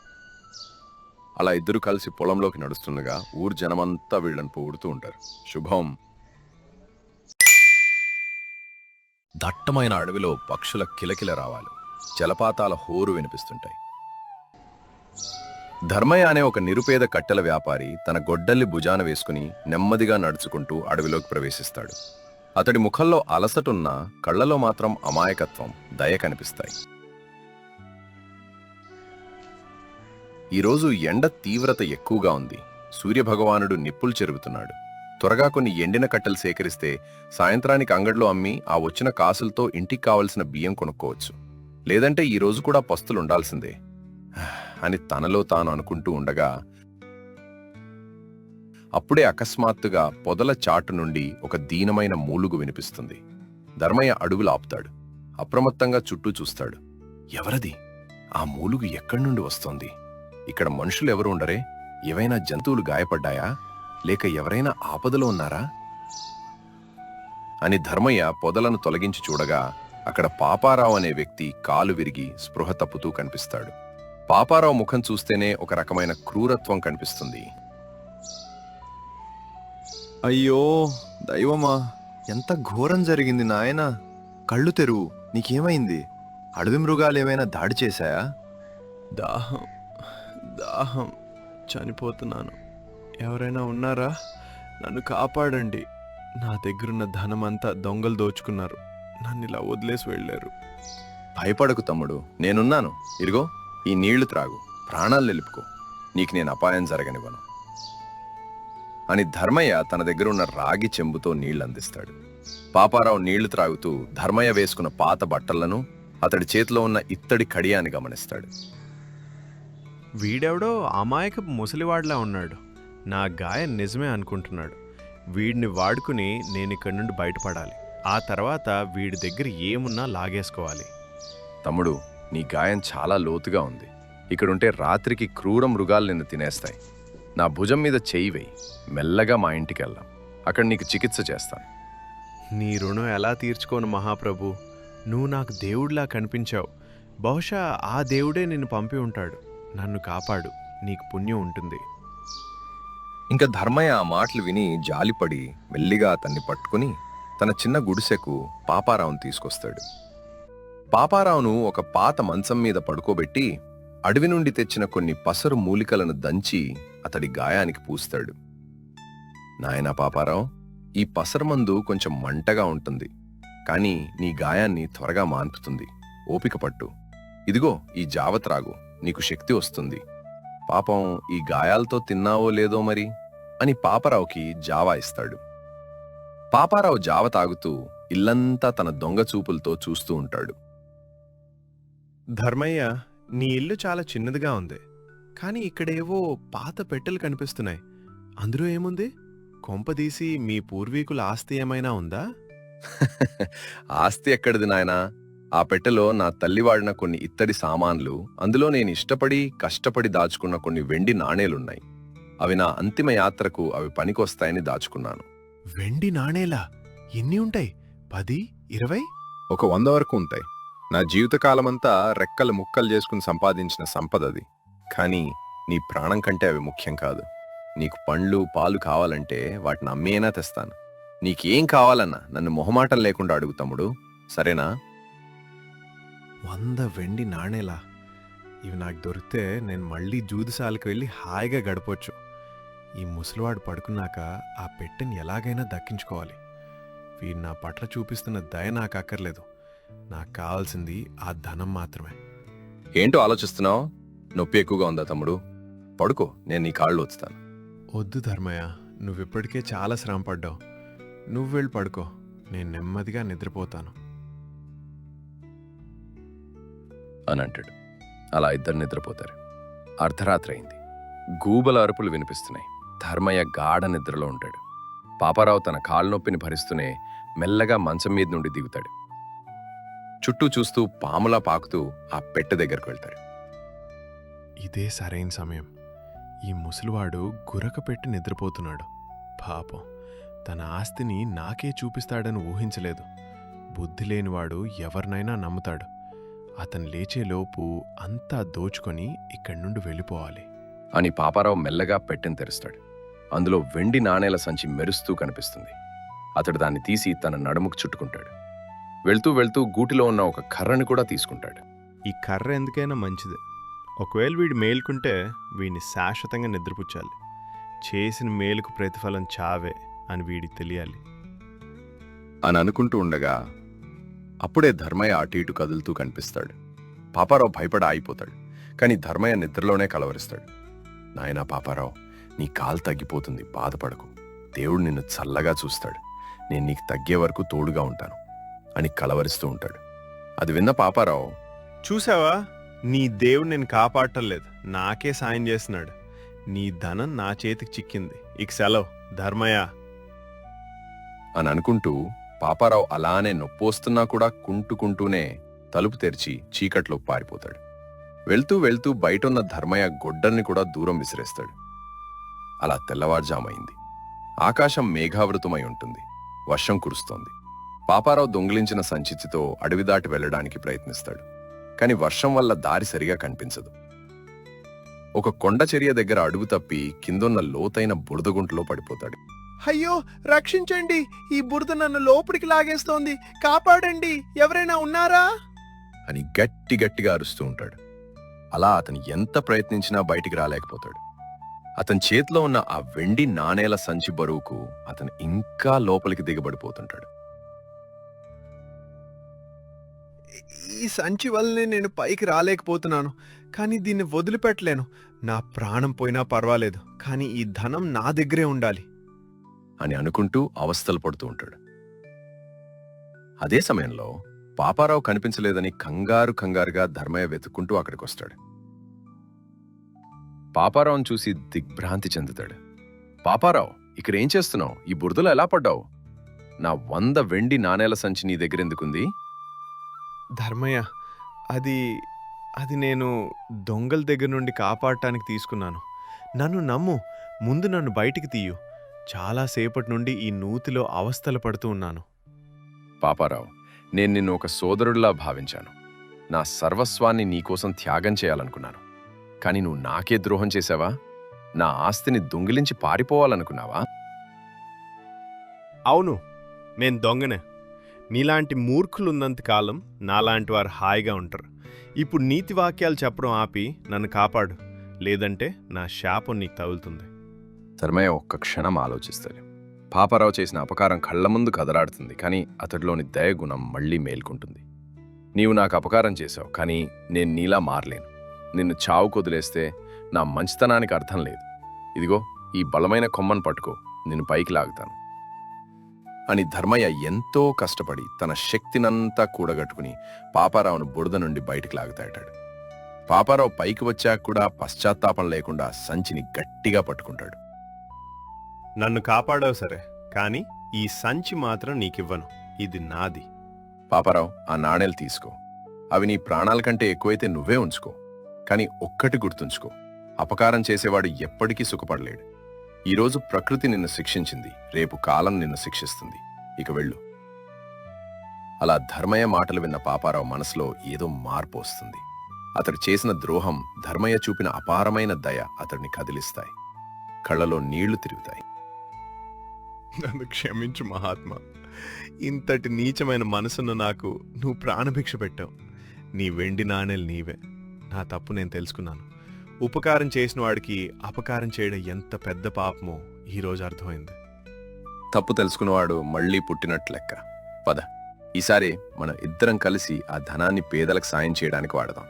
అలా ఇద్దరు కలిసి పొలంలోకి నడుస్తుండగా ఊరు జనమంతా వీళ్ళని పొగుడుతూ ఉంటారు. శుభం. దట్టమైన అడవిలో పక్షుల కిలకిల రావాలు, జలపాతాల హోరు వినిపిస్తుంటాయి. ధర్మయ్య అనే ఒక నిరుపేద కట్టెల వ్యాపారి తన గొడ్డల్లి భుజాన వేసుకుని నెమ్మదిగా నడుచుకుంటూ అడవిలోకి ప్రవేశిస్తాడు. అతడి ముఖంలో అలసటున్న, కళ్లలో మాత్రం అమాయకత్వం, దయ కనిపిస్తాయి. ఈరోజు ఎండ తీవ్రత ఎక్కువగా ఉంది. సూర్యభగవానుడు నిప్పులు చెరుగుతున్నాడు. త్వరగా కొన్ని ఎండిన కట్టెలు సేకరిస్తే సాయంత్రానికి అంగడిలో అమ్మి ఆ వచ్చిన కాసులతో ఇంటికి కావలసిన బియ్యం కొనుక్కోవచ్చు. లేదంటే ఈ రోజు కూడా పస్తులుండాల్సిందే అని తనలో తాను అనుకుంటూ ఉండగా అప్పుడే అకస్మాత్తుగా పొదల చాటు నుండి ఒక దీనమైన మూలుగు వినిపిస్తుంది. ధర్మయ్య అడుగులు ఆపుతాడు. అప్రమత్తంగా చుట్టూ చూస్తాడు. ఎవరది? ఆ మూలుగు ఎక్కడి నుండి వస్తోంది? ఇక్కడ మనుషులు ఎవరు ఉండరే? ఏవైనా జంతువులు గాయపడ్డాయా? లేక ఎవరైనా ఆపదలో ఉన్నారా అని ధర్మయ్య పొదలను తొలగించి చూడగా అక్కడ పాపారావు అనే వ్యక్తి కాలు విరిగి స్పృహ తప్పుతూ కనిపిస్తాడు. పాపారావు ముఖం చూస్తేనే ఒక రకమైన క్రూరత్వం కనిపిస్తుంది. అయ్యో దైవమా, ఎంత ఘోరం జరిగింది నాయనా! కళ్ళు తెరువు, నీకేమైంది? అడవి మృగాలేమైనా దాడి చేశాయా? దాహం దాహం, చనిపోతున్నాను. ఎవరైనా ఉన్నారా? నన్ను కాపాడండి. నా దగ్గరున్న ధనమంతా దొంగలు దోచుకున్నారు. నన్ను ఇలా వదిలేసి వెళ్ళారు. భయపడకు తమ్ముడు, నేనున్నాను. ఇదిగో ఈ నీళ్లు త్రాగు, ప్రాణాలు నిలుపుకో. నీకు నేను అపాయం జరగనివ్వను అని ధర్మయ్య తన దగ్గరున్న రాగి చెంబుతో నీళ్లు అందిస్తాడు. పాపారావు నీళ్లు త్రాగుతూ ధర్మయ్య వేసుకున్న పాత బట్టలను, అతడి చేతిలో ఉన్న ఇత్తడి కడియాన్ని గమనిస్తాడు. వీడెవడో అమాయక ముసలివాడిలా ఉన్నాడు. నా గాయం నిజమే అనుకుంటున్నాడు. వీడిని వాడుకుని నేను ఇక్కడి నుండి బయటపడాలి. ఆ తర్వాత వీడి దగ్గర ఏమున్నా లాగేసుకోవాలి. తమ్ముడు, నీ గాయం చాలా లోతుగా ఉంది. ఇక్కడుంటే రాత్రికి క్రూర మృగాలు నిన్ను తినేస్తాయి. నా భుజం మీద చెయ్యి వేయి, మెల్లగా మా ఇంటికి వెళ్దాం. అక్కడ నీకు చికిత్స చేస్తాను. నీ రుణం ఎలా తీర్చుకోను మహాప్రభు. నువ్వు నాకు దేవుడిలా కనిపించావు. బహుశా ఆ దేవుడే నిన్ను పంపి ఉంటాడు. నన్ను కాపాడు, నీకు పుణ్యం ఉంటుంది. ఇంకా ధర్మయ్య ఆ మాటలు విని జాలిపడి మెల్లిగా అతన్ని పట్టుకుని తన చిన్న గుడిసెకు పాపారావును తీసుకొస్తాడు. పాపారావును ఒక పాత మంచం మీద పడుకోబెట్టి అడవి నుండి తెచ్చిన కొన్ని పసరు మూలికలను దంచి అతడి గాయానికి పూస్తాడు. నాయనా పాపారావు, ఈ పసరమందు కొంచెం మంటగా ఉంటుంది, కానీ నీ గాయాన్ని త్వరగా మాన్పుతుంది. ఓపిక పట్టు. ఇదిగో ఈ జావ త్రాగు, నీకు శక్తి వస్తుంది. పాపం ఈ గాయాలతో తిన్నావో లేదో మరి అని పాపారావుకి జావా ఇస్తాడు. పాపారావు జావ తాగుతూ ఇల్లంతా తన దొంగ చూపులతో చూస్తూ ఉంటాడు. ధర్మయ్య, నీ ఇల్లు చాలా చిన్నదిగా ఉంది, కానీ ఇక్కడేవో పాత పెట్టెలు కనిపిస్తున్నాయి. అందులో ఏముంది? కొంపదీసి మీ పూర్వీకుల ఆస్తి ఏమైనా ఉందా? ఆస్తి ఎక్కడిది నాయనా? ఆ పెట్టెలో నా తల్లి వాడిన కొన్ని ఇత్తడి సామాన్లు, అందులో నేను ఇష్టపడి కష్టపడి దాచుకున్న కొన్ని వెండి నాణేలున్నాయి. అవి నా అంతిమ యాత్రకు అవి పనికొస్తాయని దాచుకున్నాను. వెండి నాణేలా? ఎన్ని ఉంటాయి? 10, 20? ఒక 100 వరకు ఉంటాయి. నా జీవితకాలమంతా రెక్కలు ముక్కలు చేసుకుని సంపాదించిన సంపద అది. కానీ నీ ప్రాణం కంటే అవి ముఖ్యం కాదు. నీకు పండ్లు పాలు కావాలంటే వాటిని అమ్మేనా తెస్తాను. నీకేం కావాలన్నా నన్ను మొహమాటం లేకుండా అడుగు తమ్ముడు, సరేనా? 100 వెండి నాణేలా? ఇవి నాకు దొరికితే నేను మళ్ళీ జూదుశాలకు వెళ్ళి హాయిగా గడపొచ్చు. ఈ ముసలివాడు పడుకున్నాక ఆ పెట్టెని ఎలాగైనా దక్కించుకోవాలి. వీడు నా పట్ల చూపిస్తున్న దయ నాకు అక్కర్లేదు. నాకు కావాల్సింది ఆ ధనం మాత్రమే. ఏంటో ఆలోచిస్తున్నావు? నొప్పి ఎక్కువగా ఉందా తమ్ముడు? పడుకో, నేను నీ కాళ్ళు వచ్చుతాను. వద్దు ధర్మయ్య, నువ్విప్పటికే చాలా శ్రమ పడ్డావు. నువ్వు వెళ్ళి పడుకో, నేను నెమ్మదిగా నిద్రపోతాను అని అంటాడు. అలా ఇద్దరు నిద్రపోతారు. అర్ధరాత్రి అయింది. గూబల అరుపులు వినిపిస్తున్నాయి. ధర్మయ్య గాఢ నిద్రలో ఉంటాడు. పాపారావు తన కాళ్ళ నొప్పిని భరిస్తూనే మెల్లగా మంచం మీద నుండి దిగుతాడు. చుట్టూ చూస్తూ పాములా పాకుతూ ఆ పెట్టె దగ్గరకు వెళ్తాడు. ఇదే సరైన సమయం. ఈ ముసలివాడు గురక పెట్టి నిద్రపోతున్నాడు. పాపం, తన ఆస్తిని నాకే చూపిస్తాడని ఊహించలేదు. బుద్ధి లేనివాడు ఎవరినైనా నమ్ముతాడు. అతను లేచేలోపు అంతా దోచుకొని ఇక్కడి నుండి వెళ్ళిపోవాలి అని పాపారావు మెల్లగా పెట్టెను తెరుస్తాడు. అందులో వెండి నాణేల సంచి మెరుస్తూ కనిపిస్తుంది. అతడు దాన్ని తీసి తన నడుముకు చుట్టుకుంటాడు. వెళ్తూ వెళ్తూ గూటిలో ఉన్న ఒక కర్రని కూడా తీసుకుంటాడు. ఈ కర్ర ఎందుకైనా మంచిదే. ఒకవేళ వీడు మేలుకుంటే వీడిని శాశ్వతంగా నిద్రపుచ్చాలి. చేసిన మేలుకు ప్రతిఫలం చావే అని వీడికి తెలియాలి అని అనుకుంటూ ఉండగా అప్పుడే ధర్మయ్య అటు ఇటు కదులుతూ కనిపిస్తాడు. పాపారావు భయపడి ఆగిపోతాడు. కానీ ధర్మయ్య నిద్రలోనే కలవరిస్తాడు. నాయనా పాపారావు, నీ కాలు తగ్గిపోతుంది, బాధపడకు. దేవుడు నిన్ను చల్లగా చూస్తాడు. నేను నీకు తగ్గే వరకు తోడుగా ఉంటాను అని కలవరిస్తూ ఉంటాడు. అది విన్న పాపారావు, చూసావా, నీ దేవుడు నేను కాపాడటం లేదు, నాకే సాయం చేస్తున్నాడు. నీ ధనం నా చేతికి చిక్కింది, ఇక సెలవు ధర్మయ్య అని అనుకుంటూ పాపారావు అలానే నొప్పొస్తున్నా కూడా కుంటూనే తలుపు తెరిచి చీకట్లో పారిపోతాడు. వెళ్తూ వెళ్తూ బయటున్న ధర్మయ్య గొడ్డల్ని కూడా దూరం విసిరేస్తాడు. అలా తెల్లవారుజామైంది. ఆకాశం మేఘావృతమై ఉంటుంది. వర్షం కురుస్తోంది. పాపారావు దొంగిలించిన సంచితో అడవి దాటి వెళ్లడానికి ప్రయత్నిస్తాడు. కాని వర్షం వల్ల దారి సరిగా కనిపించదు. ఒక కొండ చర్య దగ్గర అడుగు తప్పి కిందున్న లోతైన బురదగుంటలో పడిపోతాడు. అయ్యో, రక్షించండి, ఈ బురద నన్ను లోపలికి లాగేస్తోంది, కాపాడండి, ఎవరైనా ఉన్నారా అని గట్టిగా అరుస్తూ ఉంటాడు. అలా అతను ఎంత ప్రయత్నించినా బయటికి రాలేకపోతాడు. అతని చేతిలో ఉన్న ఆ వెండి నాణేల సంచి బరువుకు అతను ఇంకా లోపలికి దిగబడిపోతుంటాడు. ఈ సంచి వల్లనే నేను పైకి రాలేకపోతున్నాను, కానీ దీన్ని వదిలిపెట్టలేను. నా ప్రాణం పోయినా పర్వాలేదు, కానీ ఈ ధనం నా దగ్గరే ఉండాలి అని అనుకుంటూ అవస్థలు పడుతూ ఉంటాడు. అదే సమయంలో పాపారావు కనిపించలేదని కంగారుగా ధర్మయ్య వెతుక్కుంటూ అక్కడికొస్తాడు. పాపారావును చూసి దిగ్భ్రాంతి చెందుతాడు. పాపారావు, ఇక్కడేం చేస్తున్నావు? ఈ బురదలో ఎలా పడ్డావు? నా 100 వెండి నాణేల సంచి నీ దగ్గరెందుకుంది? ధర్మయ్య, అది నేను దొంగల దగ్గర నుండి కాపాడటానికి తీసుకున్నాను. నన్ను నమ్ము, ముందు నన్ను బయటికి తీయు. చాలాసేపటి నుండి ఈ నూతిలో అవస్థలు పడుతూ ఉన్నాను. పాపారావు, నేను నిన్ను ఒక సోదరుడిలా భావించాను. నా సర్వస్వాన్ని నీకోసం త్యాగం చేయాలనుకున్నాను. కాని నువ్వు నాకే ద్రోహం చేశావా? నా ఆస్తిని దొంగిలించి పారిపోవాలనుకున్నావా? అవును, నేను దొంగనే. నీలాంటి మూర్ఖులున్నంతకాలం నాలాంటి వారు హాయిగా ఉంటారు. ఇప్పుడు నీతి వాక్యాలు చెప్పడం ఆపి నన్ను కాపాడు, లేదంటే నా శాపం నీకు తగులుతుంది. ధర్మయ్య ఒక్క క్షణం ఆలోచిస్తాడు. పాపారావు చేసిన అపకారం కళ్ల ముందు కదలాడుతుంది. కానీ అతడిలోని దయగుణం మళ్లీ మేల్కొంటుంది. నీవు నాకు అపకారం చేశావు, కానీ నేను నీలా మారలేను. నిన్ను చావు కొదిలేస్తే నా మంచితనానికి అర్థం లేదు. ఇదిగో ఈ బలమైన కొమ్మను పట్టుకో, నిన్ను పైకి లాగుతాను అని ధర్మయ్య ఎంతో కష్టపడి తన శక్తినంతా కూడగట్టుకుని పాపారావును బురద నుండి బయటికి లాగుతాడు. పాపారావు పైకి వచ్చాక కూడా పశ్చాత్తాపం లేకుండా సంచిని గట్టిగా పట్టుకుంటాడు. నన్ను కాపాడావు సరే, కానీ ఈ సంచి మాత్రం నీకివ్వను, ఇది నాది. పాపారావు, ఆ నాణేలు తీసుకో. అవి నీ ప్రాణాల కంటే ఎక్కువైతే నువ్వే ఉంచుకో. కానీ ఒక్కటి గుర్తుంచుకో, అపకారం చేసేవాడు ఎప్పటికీ సుఖపడలేడు. ఈరోజు ప్రకృతి నిన్ను శిక్షించింది, రేపు కాలం నిన్ను శిక్షిస్తుంది. ఇక వెళ్ళు అలా ధర్మయ్య మాటలు విన్న పాపారావు మనసులో ఏదో మార్పు వస్తుంది. అతడు చేసిన ద్రోహం, ధర్మయ్య చూపిన అపారమైన దయ అతడిని కదిలిస్తాయి. కళ్ళలో నీళ్లు తిరుగుతాయి. నన్ను క్షమించు మహాత్మా. ఇంతటి నీచమైన మనసును నాకు నువ్వు ప్రాణభిక్ష పెట్టావు. నీ వెండి నాణేలు నీవే. నా తప్పు నేను తెలుసుకున్నాను. ఉపకారం చేసిన వాడికి అపకారం చేయడం ఎంత పెద్ద పాపమో ఈరోజు అర్థమైంది. తప్పు తెలుసుకున్నవాడు మళ్ళీ పుట్టినట్లు లెక్క. పద, ఈసారి మనం ఇద్దరం కలిసి ఆ ధనాన్ని పేదలకు సాయం చేయడానికి వాడదాం.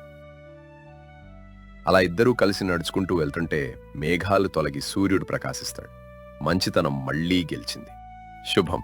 అలా ఇద్దరూ కలిసి నడుచుకుంటూ వెళ్తుంటే మేఘాలు తొలగి సూర్యుడు ప్రకాశిస్తాడు. మంచితనం మళ్లీ గెలిచింది. శుభం.